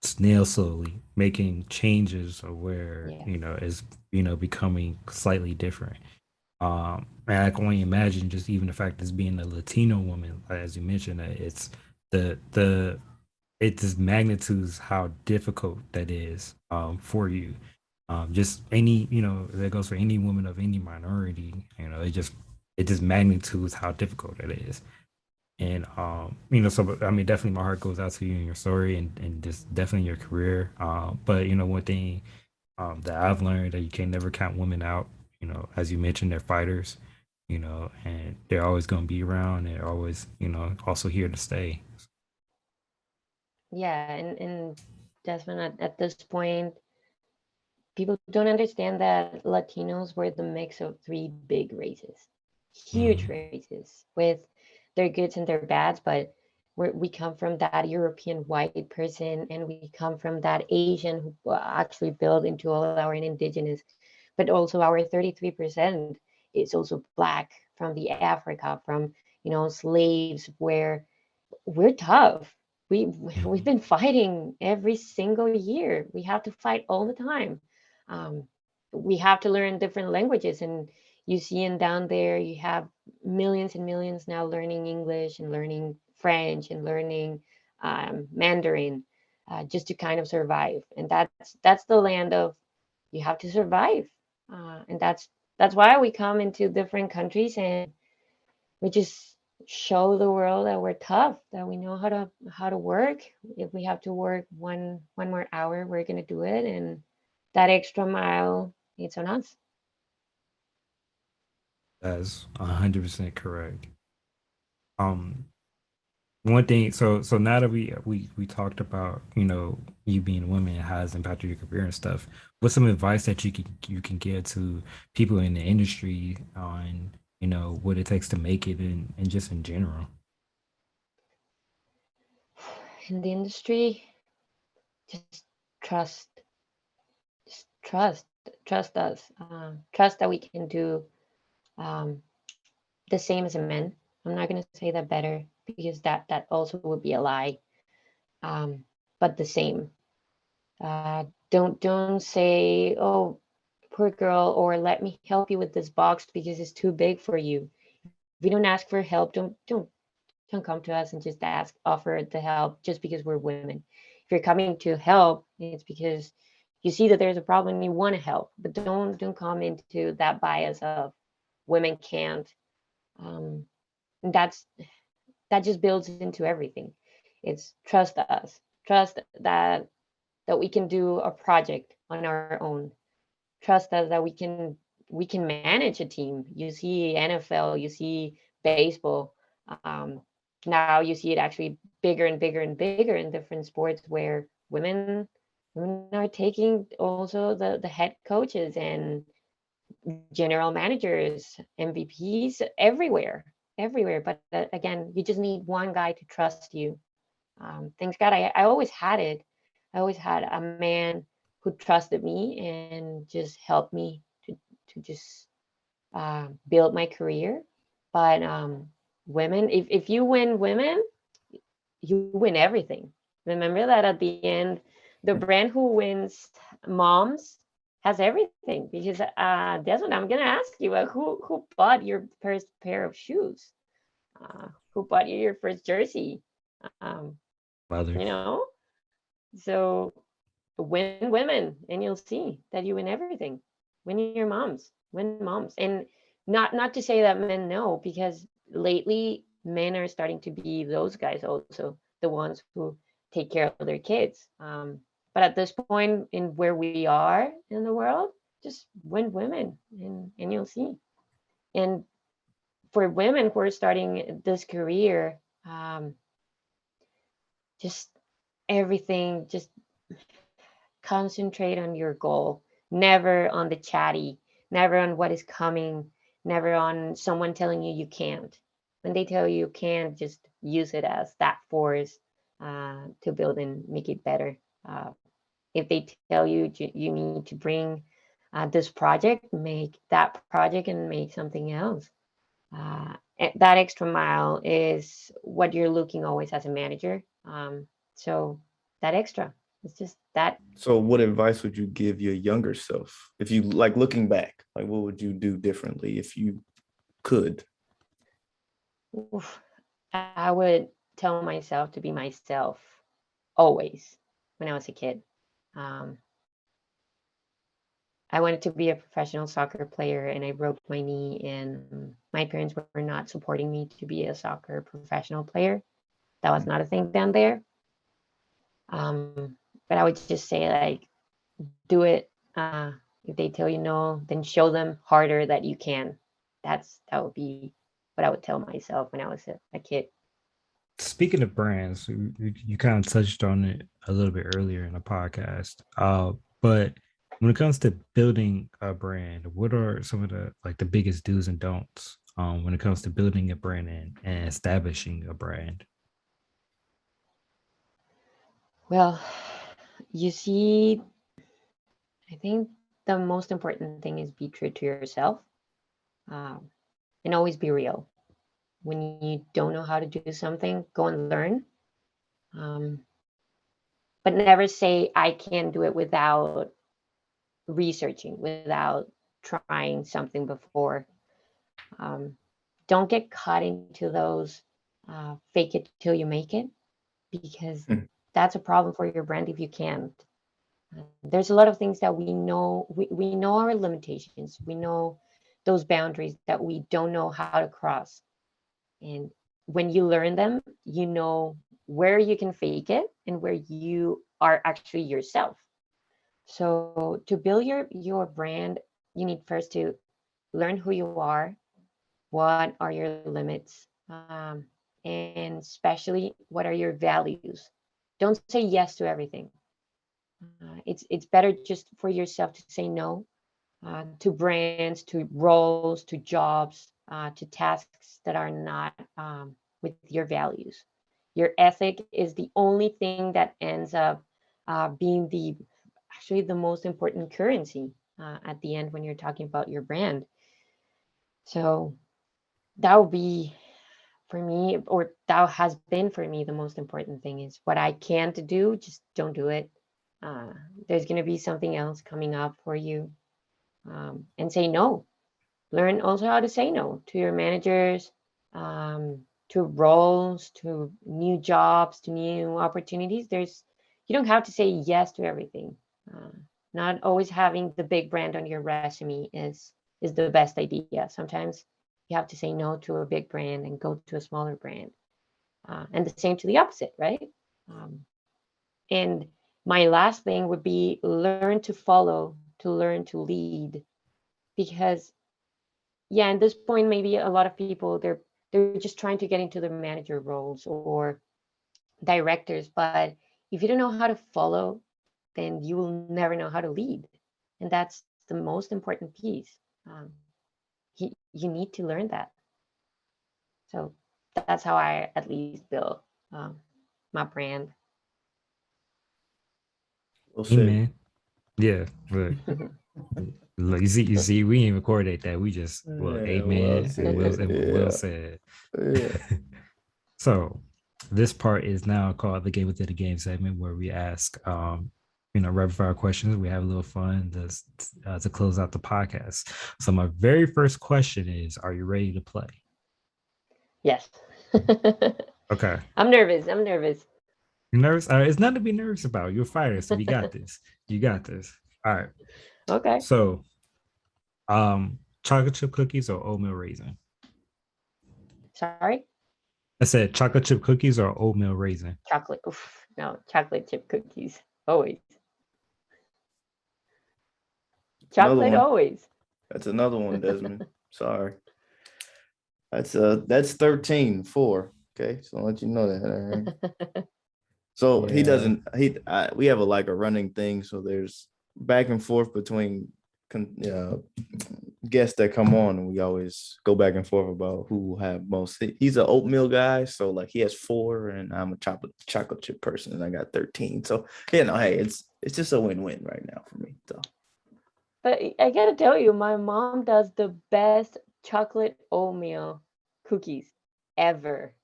A: snail slowly making changes of where
C: Yeah.
A: is becoming slightly different. And I can only imagine just even the fact as being a Latino woman, as you mentioned, that it's the it just magnitudes how difficult that is for you. Just any that goes for any woman of any minority. It just magnitudes how difficult it is. And so but, I mean, definitely my heart goes out to you and your story, and just definitely your career. But one thing that I've learned, that you can never count women out. As you mentioned, they're fighters. And they're always going to be around. They're always also here to stay.
C: Yeah, and Desmond, at this point, people don't understand that Latinos were the mix of three big races, huge
A: Mm-hmm.
C: races with their goods and their bads. But we come from that European white person, and we come from that Asian who actually built into all our indigenous, but also our 33% is also black from the Africa, from slaves, where we're tough. We've been fighting every single year. We have to fight all the time. Um, we have to learn different languages, and you see, and down there, you have millions and millions now learning English and learning French and learning Mandarin, just to kind of survive. And that's the land of you have to survive, and that's why we come into different countries, and we just show the world that we're tough, that we know how to work. If we have to work one more hour, we're gonna do it, and that extra mile, it's on us.
A: That's 100% correct. Um, One thing, so now that we talked about, you being a woman and how it's impacted your career and stuff, what's some advice that you can give to people in the industry on, what it takes to make it and just in general?
C: In the industry, just trust, just trust us, trust that we can do um, the same as a man. I'm not gonna say that better, because that also would be a lie. Um, but the same. Don't say, oh, poor girl, or let me help you with this box because it's too big for you. If we don't ask for help, don't come to us and just offer the help just because we're women. If you're coming to help, it's because you see that there's a problem and you want to help. But don't come into that bias of women can't. Um, and that just builds into everything. It's trust us, trust that we can do a project on our own. Trust us that we can manage a team. You see NFL, you see baseball. Um, Now you see it actually bigger and bigger and bigger in different sports, where women are taking also the head coaches and general managers, MVPs everywhere, everywhere. But again, you just need one guy to trust you. Thanks God, I always had it. I always had a man who trusted me and just helped me to just build my career. But women, if you win women, you win everything. Remember that at the end, the brand who wins moms has everything. Because Desmond, I'm gonna ask you, who bought your first pair of shoes? Who bought you your first jersey? Um, you
A: Mothers.
C: know, so win women, and you'll see that you win everything. Win your moms, win moms, and not to say that men know, because lately men are starting to be those guys also, the ones who take care of their kids. But at this point in where we are in the world, just win women, and you'll see. And for women who are starting this career, just everything, just concentrate on your goal, never on the chatty, never on what is coming, never on someone telling you you can't. When they tell you can't, just use it as that force to build and make it better. If they tell you you need to bring this project, make that project and make something else. That extra mile is what you're looking always as a manager. So that extra, it's just that.
B: So what advice would you give your younger self if you like looking back? Like what would you do differently if you could?
C: Oof, I would tell myself to be myself always when I was a kid. Um, I wanted to be a professional soccer player, and I broke my knee, and my parents were not supporting me to be a soccer professional player. That was not a thing down there. But I would just say, like, do it. If they tell you no, then show them harder that you can. That would be what I would tell myself when I was a kid.
A: Speaking of brands, you kind of touched on it a little bit earlier in the podcast. But when it comes to building a brand, what are some of the like the biggest do's and don'ts when it comes to building a brand and establishing a brand?
C: Well, you see, I think the most important thing is be true to yourself, um, and always be real. When you don't know how to do something, go and learn. Um, but never say, I can't do it without researching, without trying something before. Um, don't get caught into those fake it till you make it, because that's a problem for your brand if you can't. There's a lot of things that we know, we know our limitations, we know those boundaries that we don't know how to cross. And when you learn them, you know where you can fake it and where you are actually yourself. So to build your brand, you need first to learn who you are, what are your limits, and especially what are your values. Don't say yes to everything. It's better just for yourself to say no to brands, to roles, to jobs, to tasks that are not with your values. Your ethic is the only thing that ends up being the actually the most important currency at the end when you're talking about your brand. So that would be for me, or that has been for me, the most important thing is what I can't do, just don't do it. Uh, there's going to be something else coming up for you, and say no. Learn also how to say no to your managers, to roles, to new jobs, to new opportunities. You don't have to say yes to everything. Uh, Not always having the big brand on your resume is the best idea. Sometimes you have to say no to a big brand and go to a smaller brand, and the same to the opposite, right? Um, and my last thing would be learn to follow, to learn to lead, because yeah, at this point maybe a lot of people they're just trying to get into the manager roles or directors, but if you don't know how to follow, then you will never know how to lead, and that's the most important piece. um, you need to learn that. So that's how I at least build my brand.
B: Well said.
A: Amen. Yeah, but look, you see, we didn't even coordinate that. We just
B: Yeah, well
A: amen and
B: said.
A: Will
B: Yeah,
A: said.
B: yeah.
A: So this part is now called the Game Within the Game segment, where we ask rapid fire questions. We have a little fun to close out the podcast. So my very first question is, are you ready to play?
C: Yes.
A: Okay.
C: I'm nervous. I'm nervous.
A: You nervous? All right, it's nothing to be nervous about. You're fired, so you got this. You got this. All right.
C: Okay.
A: So chocolate chip cookies or oatmeal raisin?
C: Sorry.
A: I said chocolate chip cookies or oatmeal raisin.
C: Chocolate. Oof, no, chocolate chip cookies. Always.
B: Another
C: Chocolate
B: one.
C: always.
B: That's another one, Desmond. Sorry. That's 13-4. Okay, so I'll let you know that. All right. So he
A: Yeah.
B: doesn't. We have a running thing. So there's back and forth between guests that come on, and we always go back and forth about who will have most. He's an oatmeal guy, so like he has 4, and I'm a chocolate chip person, and I got 13. So hey, it's just a win-win right now for me. So.
C: But I gotta tell you, my mom does the best chocolate oatmeal cookies ever.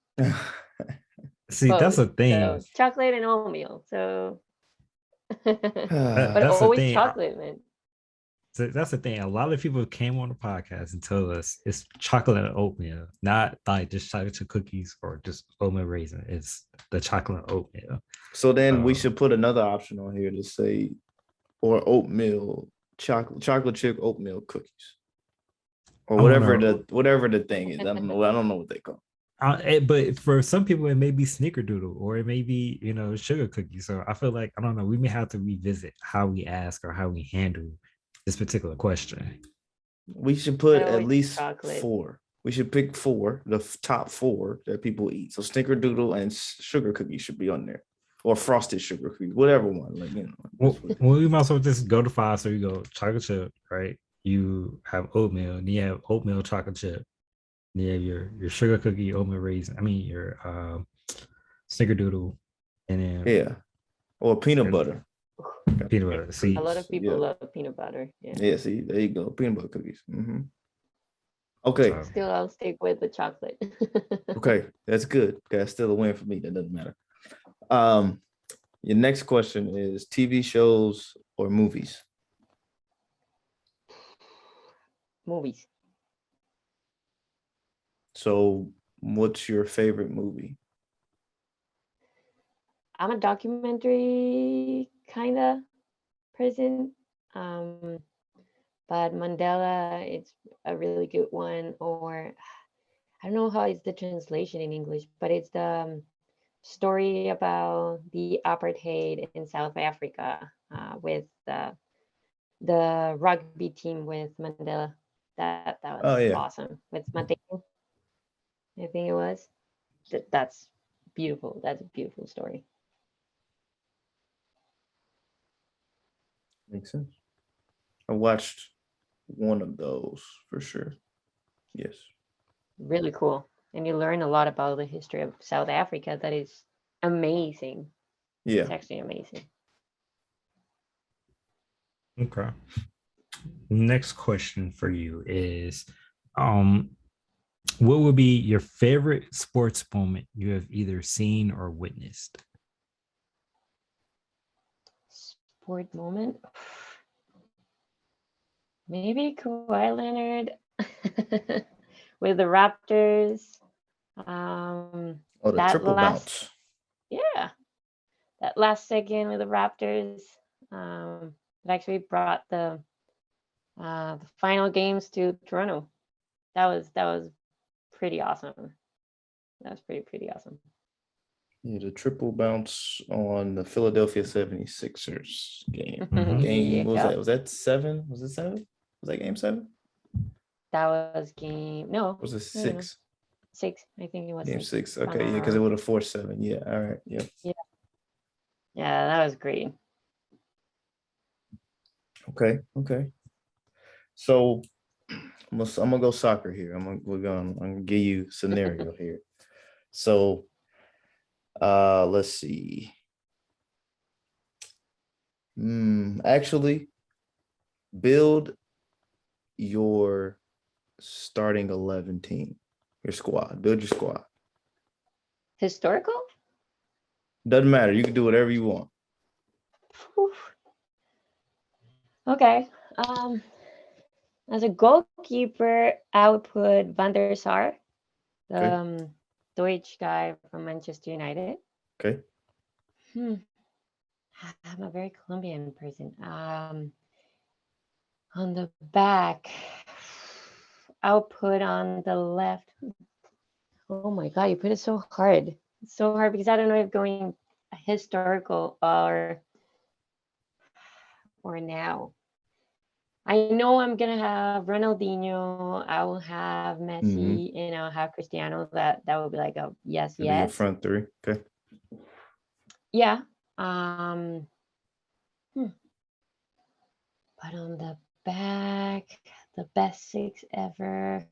A: See, that's
C: Both.
A: a thing.
C: So chocolate and oatmeal. So but
A: That's the
C: always
A: thing.
C: chocolate, man.
A: So that's the thing. A lot of people came on the podcast and told us it's chocolate and oatmeal, not like just chocolate chip cookies or just oatmeal raisin. It's the chocolate and oatmeal.
B: So then we should put another option on here to say, or oatmeal chocolate chip oatmeal cookies, or whatever the thing is. I don't know. I don't know what they call.
A: But for some people, it may be snickerdoodle or it may be sugar cookies. So I feel like I don't know. We may have to revisit how we ask or how we handle this particular question.
B: We should put at least
C: chocolate.
B: 4. We should pick 4, the top 4 that people eat. So snickerdoodle and sugar cookies should be on there, or frosted sugar cookies, whatever one.
A: Well, we might as well just go to 5. So you go chocolate chip, right? You have oatmeal, and you have oatmeal chocolate chip. And you have your sugar cookie, oatmeal raisin. I mean your snickerdoodle, and then
B: Or peanut butter.
A: Peanut butter. See,
C: A lot of people love peanut butter.
B: Yeah. See, there you go. Peanut butter cookies. Okay.
C: Still, I'll stick with the chocolate.
B: Okay, that's good. Okay, that's still a win for me. That doesn't matter. Your next question is TV shows or movies?
C: Movies.
B: So, what's your favorite movie?
C: I'm a documentary kind of person. But Mandela, it's a really good one. Or I don't know how is the translation in English, but it's the story about the apartheid in South Africa with the rugby team with Mandela. That was awesome. With Mateo, I think it was. That's beautiful. That's a beautiful story.
B: Makes sense. I watched one of those for sure. Yes.
C: Really cool. And you learn a lot about the history of South Africa. That is amazing.
B: Yeah.
C: It's actually amazing.
A: Okay. Next question for you is what would be your favorite sports moment you have either seen or witnessed?
C: Sport moment? Maybe Kawhi Leonard with the Raptors.
B: The triple bounce.
C: Yeah. That last second with the Raptors. It actually brought the final games to Toronto. That was pretty awesome. That was pretty awesome.
B: Yeah, the triple bounce on the Philadelphia 76ers game. What was that? Was that 7? Was it 7? Was that game 7?
C: That was game. No.
B: Was it 6?
C: 6. I think it was
B: game 6. Okay, yeah, because it would have forced 7. Yeah. All right. Yeah.
C: Yeah, that was great.
B: Okay. So I'm gonna go soccer here. I'm gonna give you a scenario here. So let's see. Actually, build your starting 11 team, your squad. Build your squad.
C: Historical?
B: Doesn't matter. You can do whatever you want.
C: Okay. As a goalkeeper, I would put Van der Sar, the Deutsch guy from Manchester United.
B: Okay.
C: I'm a very Colombian person. On the back, I'll put on the left. Oh my God, you put it so hard. It's so hard because I don't know if going historical or now. I know I'm gonna have Ronaldinho. I will have Messi, and I'll have Cristiano. That will be like a yes.
B: Be your front three. Okay.
C: Yeah. But on the back, the best 6 ever.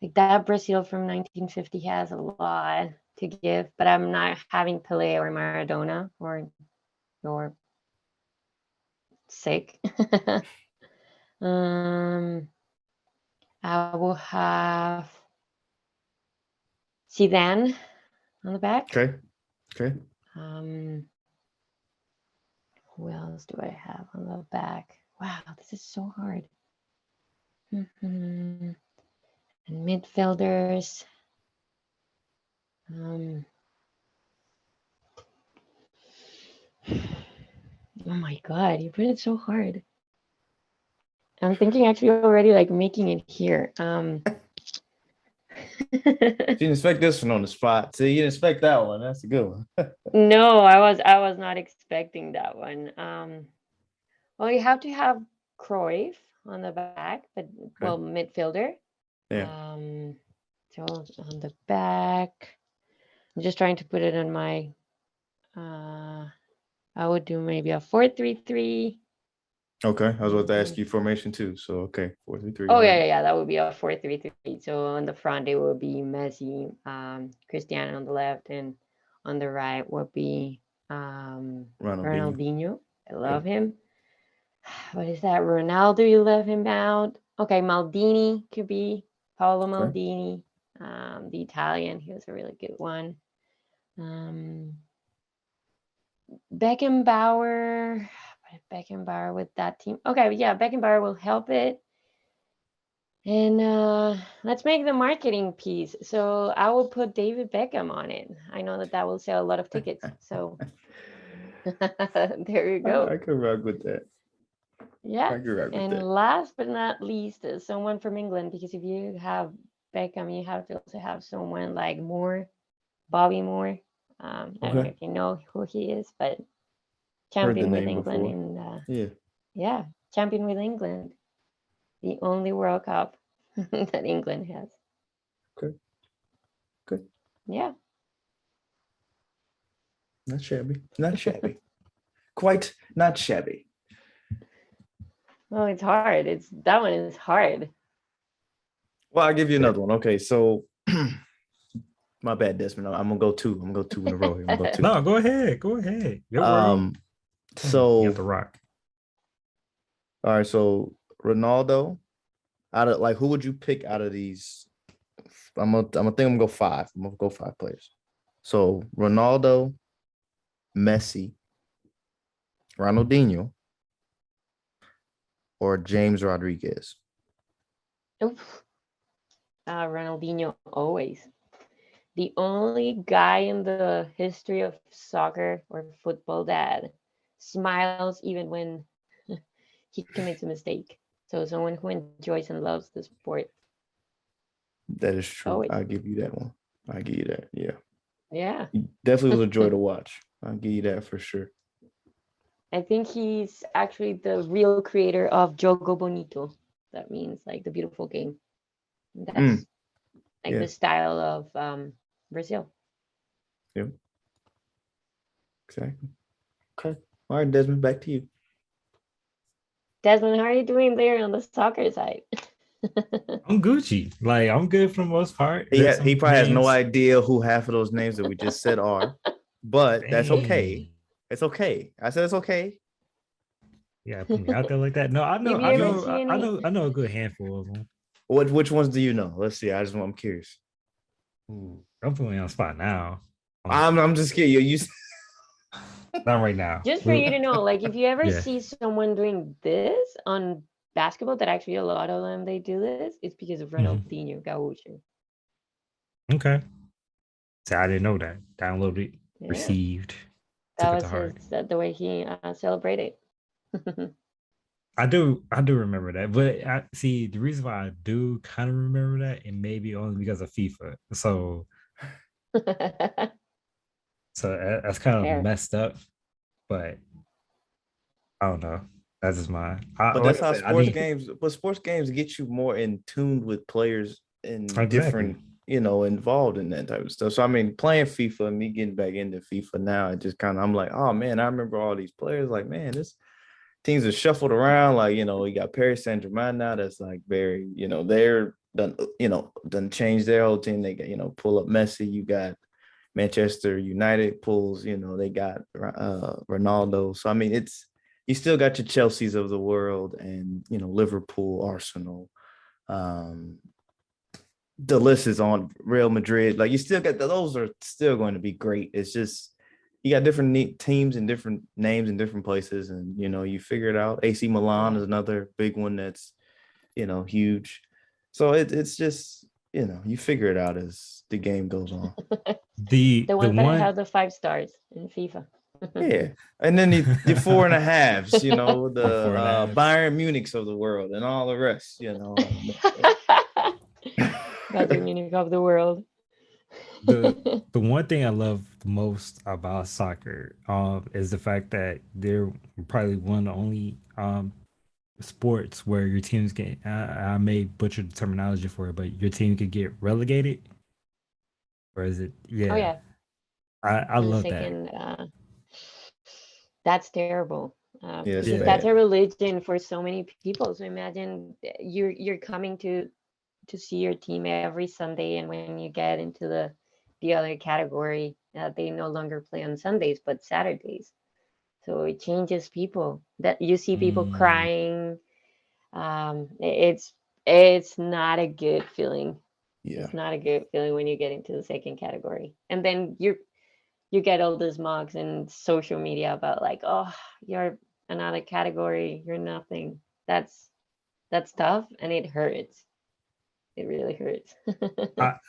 C: Like that Brazil from 1950 has a lot to give, but I'm not having Pelé or Maradona or sick. I will have Zidane on the back.
B: Okay.
C: Who else do I have on the back? Wow, this is so hard. And midfielders. Oh my God, you put it so hard. I'm thinking actually already like making it here.
B: You didn't expect this one on the spot. See, you didn't expect that one. That's a good one.
C: No, I was not expecting that one. Well, you have to have Cruyff on the back, but well, midfielder.
B: Yeah.
C: So on the back, I'm just trying to put it on my. I would do maybe a 4-3-3.
B: Okay, I was about to ask you formation too. So 4-3-3.
C: Oh yeah, that would be a 4-3-3. So on the front it would be Messi, Cristiano on the left, and on the right would be Ronaldinho. I love him. What is that? Ronaldo, you left him out. Okay, Maldini could be Paolo Maldini, the Italian. He was a really good one. Beckenbauer with that team. Okay, yeah, Beckenbauer will help it. And let's make the marketing piece. So I will put David Beckham on it. I know that will sell a lot of tickets. So there you go.
B: I could rock with that.
C: Yeah. And last but not least, someone from England, because if you have Beckham, you have to also have someone like Bobby Moore. I don't know if you know who he is, but champion with England champion with England. The only World Cup that England has.
B: Good.
C: Yeah.
B: Not shabby. Quite not shabby.
C: Oh, it's hard. That one is hard.
B: Well, I'll give you another one. Okay, so my bad, Desmond. I'm gonna go two. in a row here.
A: No, go ahead.
B: So
A: you have to rock.
B: All right, so Ronaldo, out of who would you pick out of these? I'm gonna go five. I'm gonna go five players. So Ronaldo, Messi, Ronaldinho, or James Rodriguez.
C: Ronaldinho always. The only guy in the history of soccer or football that smiles even when he commits a mistake. So someone who enjoys and loves the sport.
B: That is true. Always. I'll give you that one. I'll give you that. Yeah.
C: Yeah.
B: He definitely was a joy to watch. I'll give you that for sure.
C: I think he's actually the real creator of Jogo Bonito. That means like the beautiful game. That's the style of Brazil.
B: Yep. Exactly. Okay. All right, Desmond, back to you.
C: Desmond, how are you doing there on the soccer side?
A: I'm Gucci. I'm good for the most part.
B: He probably has no idea who half of those names that we just said are, but that's okay. It's okay. I said it's okay.
A: Yeah, put me out there like that. No, I know a good handful of them.
B: Which ones do you know? Let's see. I'm curious.
A: Ooh, don't put me on the spot now.
B: I'm just kidding. You
A: not right now.
C: Just for you to know, if you ever see someone doing this on basketball, that actually a lot of them they do this, it's because of Ronaldinho Gaúcho.
A: Okay. So I didn't know that. Downloaded, received.
C: That was the way he celebrated.
A: I do remember that, but I see the reason why I do kind of remember that, and maybe only because of FIFA. So that's kind of messed up, but I don't know. That's just mine.
B: But that's how sports games get you more in tune with players and different, involved in that type of stuff. So I mean, playing FIFA and me getting back into FIFA now, it just I'm like, oh man, I remember all these players. Like, man, this teams are shuffled around. You got Paris Saint-Germain now. That's very, they're done changed their whole team. They got, pull up Messi. You got Manchester United pulls, they got Ronaldo. So I mean, you still got your Chelseas of the world and, Liverpool, Arsenal. The list is on Real Madrid. You still got those are still going to be great. It's just you got different teams and different names in different places, and you figure it out. AC Milan is another big one that's huge. So it's just you figure it out as the game goes on.
C: The one that have the 5 stars in FIFA.
B: Yeah, and then the 4.5s, the Bayern Munichs of the world and all the rest,
C: Bayern Munich of the world.
A: The one thing I love the most about soccer is the fact that they're probably one of the only sports where your teams get I may butcher the terminology for it, but your team could get relegated. Or is it? Yeah.
C: Oh yeah.
A: I love that.
C: That's terrible. Because that's a religion for so many people. So imagine you're coming to see your team every Sunday, and when you get into the other category, They no longer play on Sundays, but Saturdays. So it changes people. That you see people crying. It's not a good feeling.
B: Yeah.
C: It's not a good feeling when you get into the second category, and then you get all these mugs and social media about like, oh, you're another category, you're nothing. That's tough, and it hurts. It really hurts.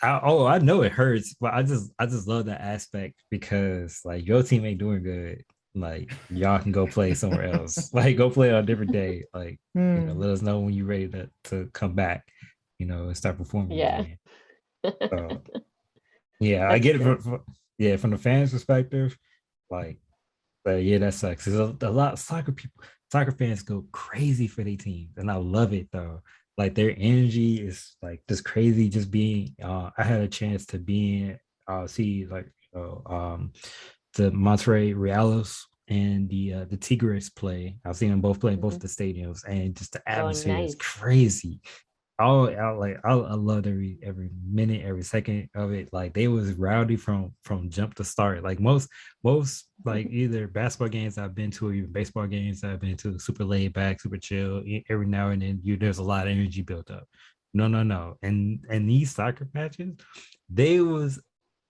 A: I know it hurts, but I just love that aspect because like your team ain't doing good. Like y'all can go play somewhere else. Like go play on a different day. Like let us know when you're ready to come back. And start performing
C: Yeah.
A: again. So yeah, I
C: That's
A: get it.
C: true.
A: From the fans' perspective, like, but yeah, that sucks. There's a lot of soccer fans go crazy for their teams, and I love it though. Like their energy is like just crazy. Just being, I had a chance to see like the Monterrey Realos and the Tigres play. I've seen them both play in both the stadiums, and just the
C: Oh,
A: atmosphere is
C: nice.
A: crazy. I loved every minute, every second of it. Like they was rowdy from jump to start. Like most like either basketball games I've been to or even baseball games I've been to, super laid back, super chill. Every now and then there's a lot of energy built up. No. And these soccer matches, they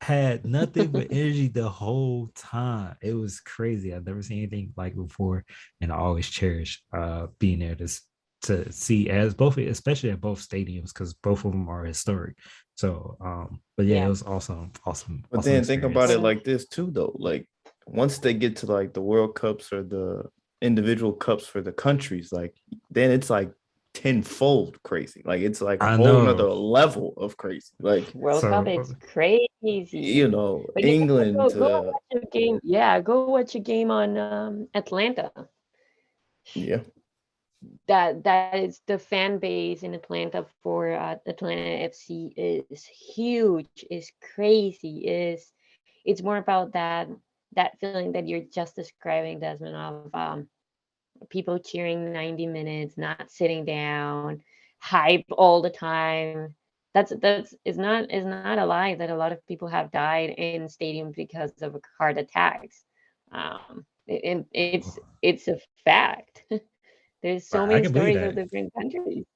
A: had nothing but energy the whole time. It was crazy. I've never seen anything like before, and I always cherish being there to see as both, especially at both stadiums, because both of them are historic. So but yeah, it was awesome
B: But then think about
A: experience.
B: it like this too, though. Like once they get to like the World Cups or the individual cups for the countries, like then it's like tenfold crazy. Like it's like a
A: I
B: whole nother
A: know.
B: level of crazy. Like
C: World Cup,
A: So
C: it's crazy. But you know,
B: England
C: go
B: to
C: watch a game. Yeah, go watch a game on Atlanta.
B: yeah.
C: That is the fan base in Atlanta for Atlanta FC is huge, is crazy, is it's more about that feeling that you're just describing, Desmond, of people cheering 90 minutes, not sitting down, hype all the time. That's is not a lie that a lot of people have died in stadiums because of heart attacks. And it's a fact. There's so
A: I
C: many
A: can believe
C: stories of
A: that.
C: different countries.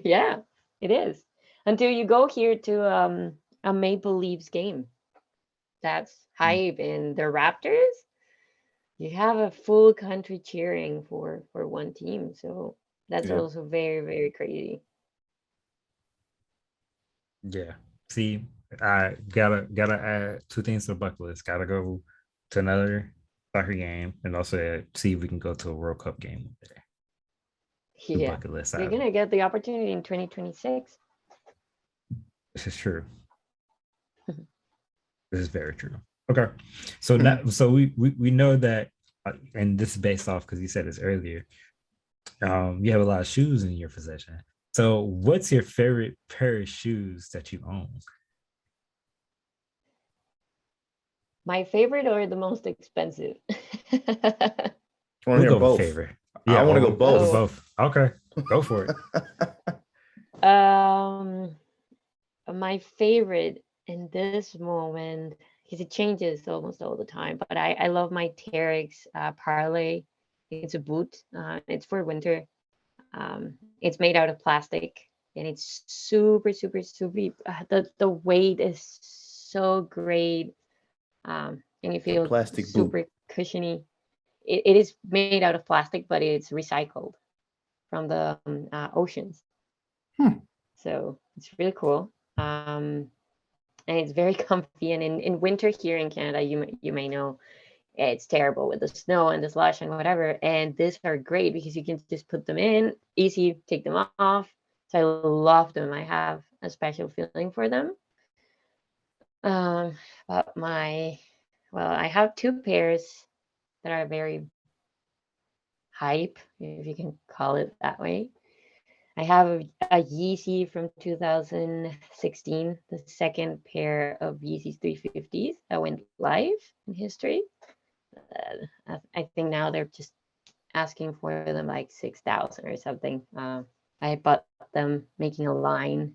C: Yeah, it is. Until you go here to a Maple Leafs game. That's hype. And the Raptors, you have a full country cheering for one team. So that's
B: Yeah.
C: also very, very crazy.
A: Yeah. See, I gotta add two things to the bucket list. Gotta go to another soccer game, and also see if we can go to a World Cup game there. The
C: Yeah.
A: bucket list
C: You're
A: item.
C: gonna get the opportunity in 2026.
A: This is true. This is very true. Okay, so now, so we know that, and this is based off because you said this earlier. You have a lot of shoes in your possession. So, what's your favorite pair of shoes that you own?
C: My favorite or the most expensive?
B: I want to
A: We'll
B: hear
A: go with
B: both.
A: favorite.
B: I
A: Yeah,
B: want to go
A: we'll do
B: both.
C: Oh,
A: both. Okay, go for it.
C: um, my favorite in this moment, because it changes almost all the time, but I love my Terex Parlay. It's a boot. It's for winter. It's made out of plastic, and it's super, super, super. The weight is so great, and you
B: It's a
C: feel
B: plastic boot.
C: super cushiony. It is made out of plastic, but it's recycled from the oceans.
B: Hmm.
C: So it's really cool. And it's very comfy. And in winter here in Canada, you may know it's terrible with the snow and the slush and whatever. And these are great because you can just put them in, easy, take them off. So I love them. I have a special feeling for them. But I have two pairs that are very hype, if you can call it that way. I have a Yeezy from 2016, the second pair of Yeezys 350s that went live in history. I think now they're just asking for them like 6,000 or something. I bought them making a line,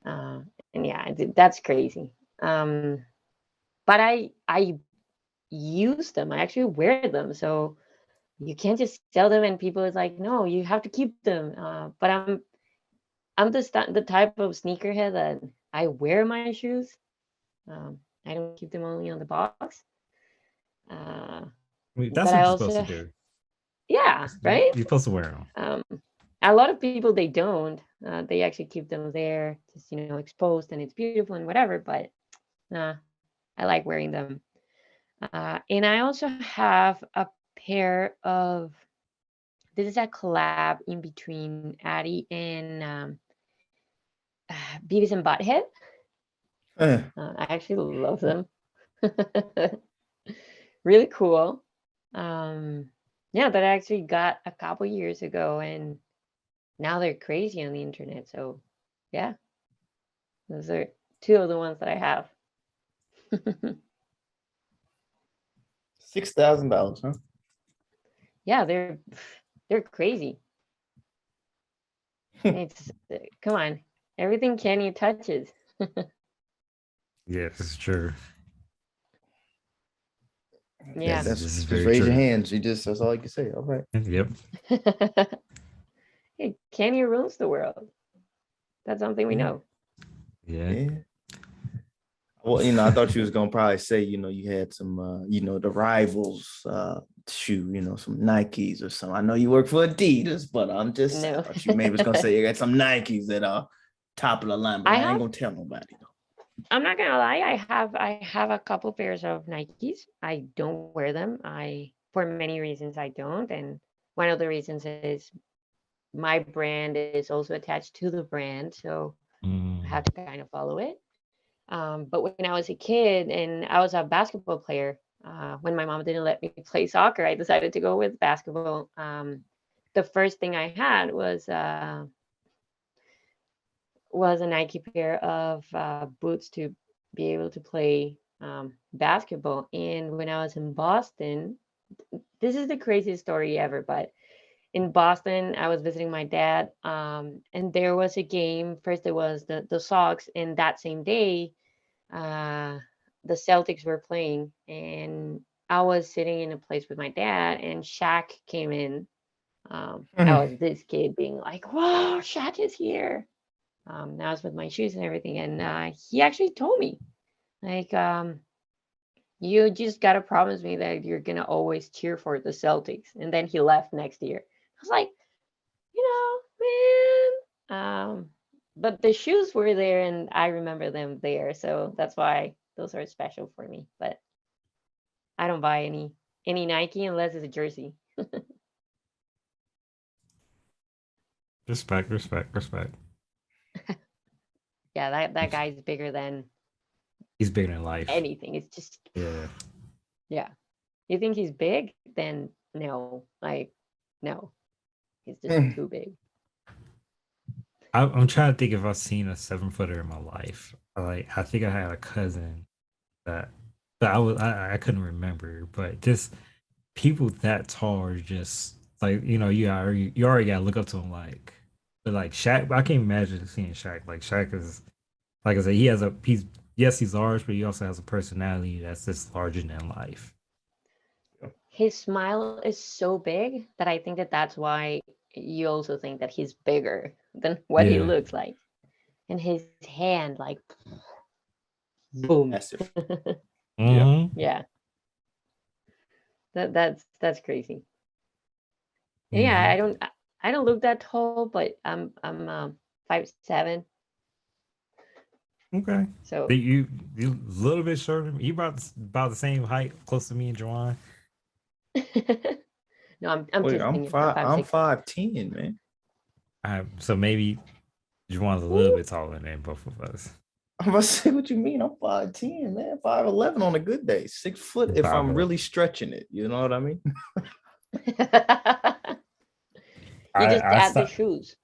C: and yeah, that's crazy. Um, but I use them. I actually wear them. So you can't just sell them and people is like, no, you have to keep them. But I'm the type of sneakerhead that I wear my shoes. I don't keep them only on the box.
A: I mean,
C: But
A: that's
C: I
A: what you're supposed to
C: also,
A: do.
C: yeah, right.
A: You're supposed to wear them.
C: A lot of people they don't. They actually keep them there, just exposed, and it's beautiful and whatever. But I like wearing them. And I also have a pair of. This is a collab in between Addy and Beavis and Butthead. I actually love them. Really cool. Yeah, that I actually got a couple years ago, and now they're crazy on the internet. So, yeah, those are two of the ones that I have.
B: $6,000, huh?
C: Yeah, they're crazy. It's come on, everything Kenny touches.
A: Yeah, this is true.
C: Yeah,
B: That's
A: this is
B: just
A: very
B: raise
A: true.
B: your hands. That's all you can say. All right.
A: Yep.
C: Hey, Kenny rules the world. That's something we know.
A: Yeah.
B: Well, I thought you was gonna probably say, you had some, the rivals shoe, some Nikes or something. I know you work for Adidas, but I thought you maybe was gonna say you got some Nikes that are top of the line, but I ain't gonna tell nobody though.
C: I'm not gonna lie, I have a couple pairs of Nikes. I don't wear them. For many reasons I don't, and one of the reasons is my brand is also attached to the brand, so I have to kind of follow it. But when I was a kid and I was a basketball player, when my mom didn't let me play soccer, I decided to go with basketball. The first thing I had was a Nike pair of boots to be able to play basketball. And when I was in Boston, this is the craziest story ever, but in Boston, I was visiting my dad, and there was a game. First, there was the Sox, and that same day, uh, the Celtics were playing, and I was sitting in a place with my dad, and Shaq came in. I was this kid being like, "Whoa, Shaq is here!" I was with my shoes and everything, and he actually told me, like, you just gotta promise me that you're gonna always cheer for the Celtics. And then he left next year. I was like, man. But the shoes were there, and I remember them there, so that's why those are special for me. But I don't buy any Nike unless it's a jersey.
A: Respect.
C: Yeah, that guy's bigger than
A: He's bigger than life.
C: anything. It's just yeah. You think he's big? Then no, no, he's just too big.
A: I'm trying to think if I've seen a 7-footer in my life. Like, I think I had a cousin that I couldn't remember, but just people that tall are just like, you already gotta look up to him. But like Shaq, I can't imagine seeing Shaq. Like, Shaq is, like I said, he's large, but he also has a personality that's just larger than life.
C: His smile is so big that I think that's why you also think that he's bigger than what he looks like. And his hand, like, boom.
B: Massive.
C: Yeah. That's crazy. Yeah, I don't look that tall, but I'm 5'7".
A: Okay.
C: So
A: you a little bit shorter. You about the same height, close to me and Juwan.
C: No, I'm
B: Wait,
C: just
B: I'm 5'10", man.
A: So maybe Juwan's a little bit taller than both of us.
B: I'm about to say, what you mean? I'm 5'10", man. 5'11" on a good day. 6 foot if I'm really stretching it. You know what I mean?
C: You just add the shoes.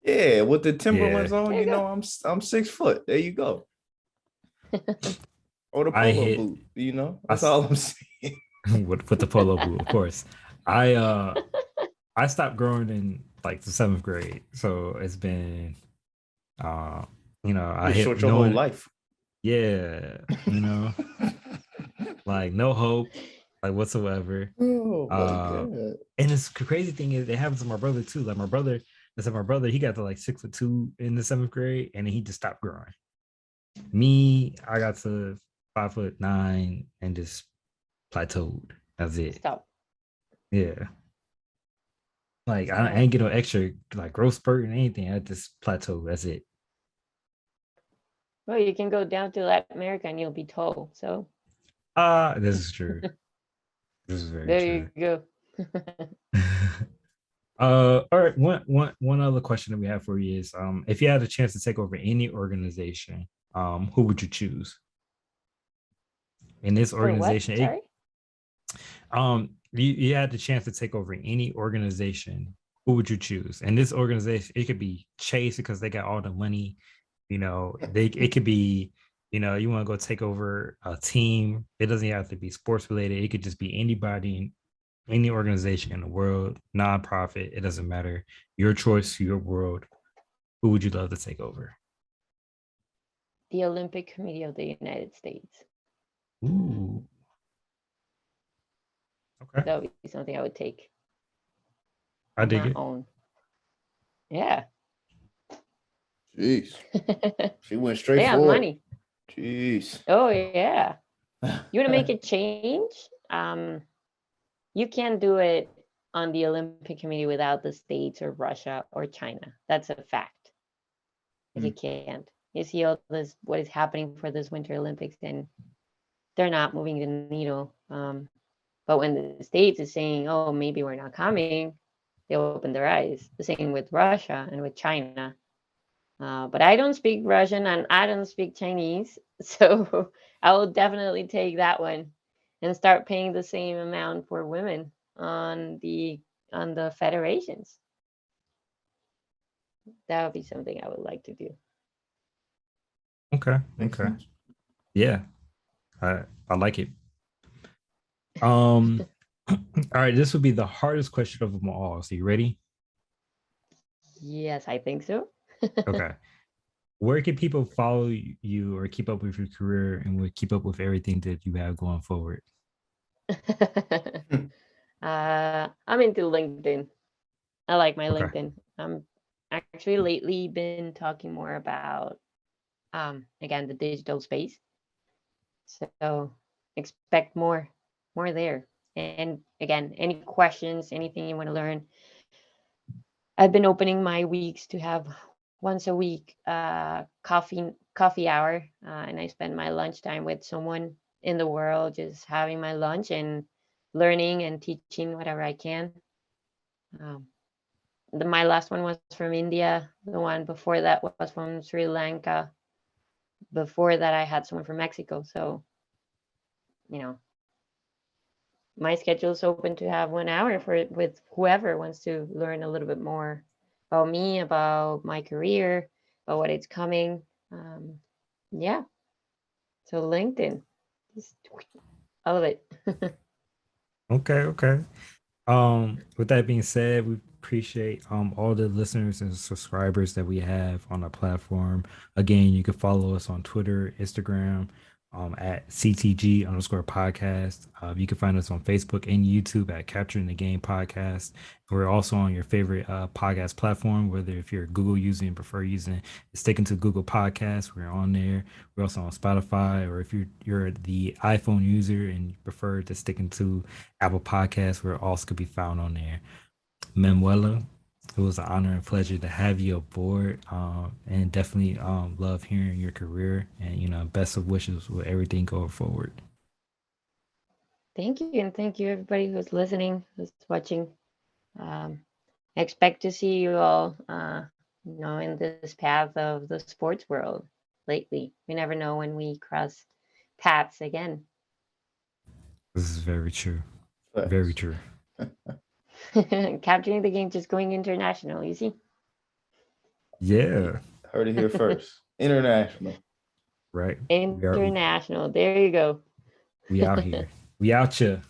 B: Yeah, with the Timberlands on, I'm 6 foot. There you go. Or the polo boot, that's all I'm saying.
A: with the polo boot, of course. I stopped growing in like the 7th grade, so it's been I hit
B: short your whole life.
A: Yeah, you know, like no hope, like whatsoever.
B: Oh my
A: Uh,
B: god.
A: and this crazy thing is, it happens to my brother too. Like my brother, he got to like 6'2" in the 7th grade, and then he just stopped growing. Me, I got to 5'9" and just plateaued. That's it.
C: Stop.
A: Yeah. Like I
C: Stop.
A: ain't get no extra like growth spurt and anything. I just plateau. That's it.
C: Well, you can go down to Latin America and you'll be tall. So
A: This is true. This is very
C: there
A: true.
C: you go.
A: All right. One other question that we have for you is, if you had a chance to take over any organization, who would you choose? In this
C: For what?
A: organization,
C: Sorry?
A: you had the chance to take over any organization, who would you choose? And this organization, it could be Chase because they got all the money. It could be, you want to go take over a team. It doesn't have to be sports related. It could just be anybody, any organization in the world, nonprofit. It doesn't matter. Your choice, your world. Who would you love to take over?
C: The Olympic Committee of the United States.
A: Ooh. Okay.
C: That would be something I would take
A: I
C: on
A: dig
C: my
A: it.
C: own. Yeah.
B: Jeez. She went straight
C: They have
B: forward.
C: money.
B: Jeez.
C: Oh yeah. You want to make a change? You can't do it on the Olympic Committee without the States or Russia or China. That's a fact. Like you can't. You see all this, what is happening for this Winter Olympics, and they're not moving the needle. But when the States is saying, "Oh, maybe we're not coming," they open their eyes. The same with Russia and with China. But I don't speak Russian and I don't speak Chinese, so I will definitely take that one and start paying the same amount for women on the federations. That would be something I would like to do.
A: Okay.
B: Makes
A: Okay.
B: sense.
A: Yeah. I like it. All right. This would be the hardest question of them all. So you ready?
C: Yes, I think so.
A: Okay. Where can people follow you or keep up with your career and keep up with everything that you have going forward?
C: I'm into LinkedIn. I like my
A: Okay.
C: LinkedIn. I'm actually lately been talking more about again the digital space. So expect more there. And again, any questions, anything you want to learn. I've been opening my weeks to have once a week coffee hour, and I spend my lunchtime with someone in the world, just having my lunch and learning and teaching whatever I can. Um, my last one was from India. The one before that was from Sri Lanka. Before that, I had someone from Mexico. So, you know, my schedule is open to have 1 hour for it with whoever wants to learn a little bit more about me, about my career, about what it's coming. Yeah. So LinkedIn, just all of it.
A: Okay. Okay. With that being said, we appreciate all the listeners and subscribers that we have on our platform. Again, you can follow us on Twitter, Instagram, at CTG_podcast. You can find us on Facebook and YouTube at Capturing the Game Podcast. We're also on your favorite podcast platform, whether if you're a Google user and prefer using sticking to Google Podcasts, we're on there. We're also on Spotify, or if you're the iPhone user and you prefer to sticking to Apple Podcasts, we're also could be found on there. Manuela, it was an honor and pleasure to have you aboard, and definitely love hearing your career, and best of wishes with everything going forward.
C: Thank you. And thank you, everybody who's listening, who's watching. Um, I expect to see you all, in this path of the sports world lately. We never know when we cross paths again.
A: This is very true.
B: Facts.
A: Very true.
C: Capturing the game, just going international, you see?
A: Yeah.
B: Heard it here first. International.
A: Right.
C: International. There you go.
A: We out here. We out here.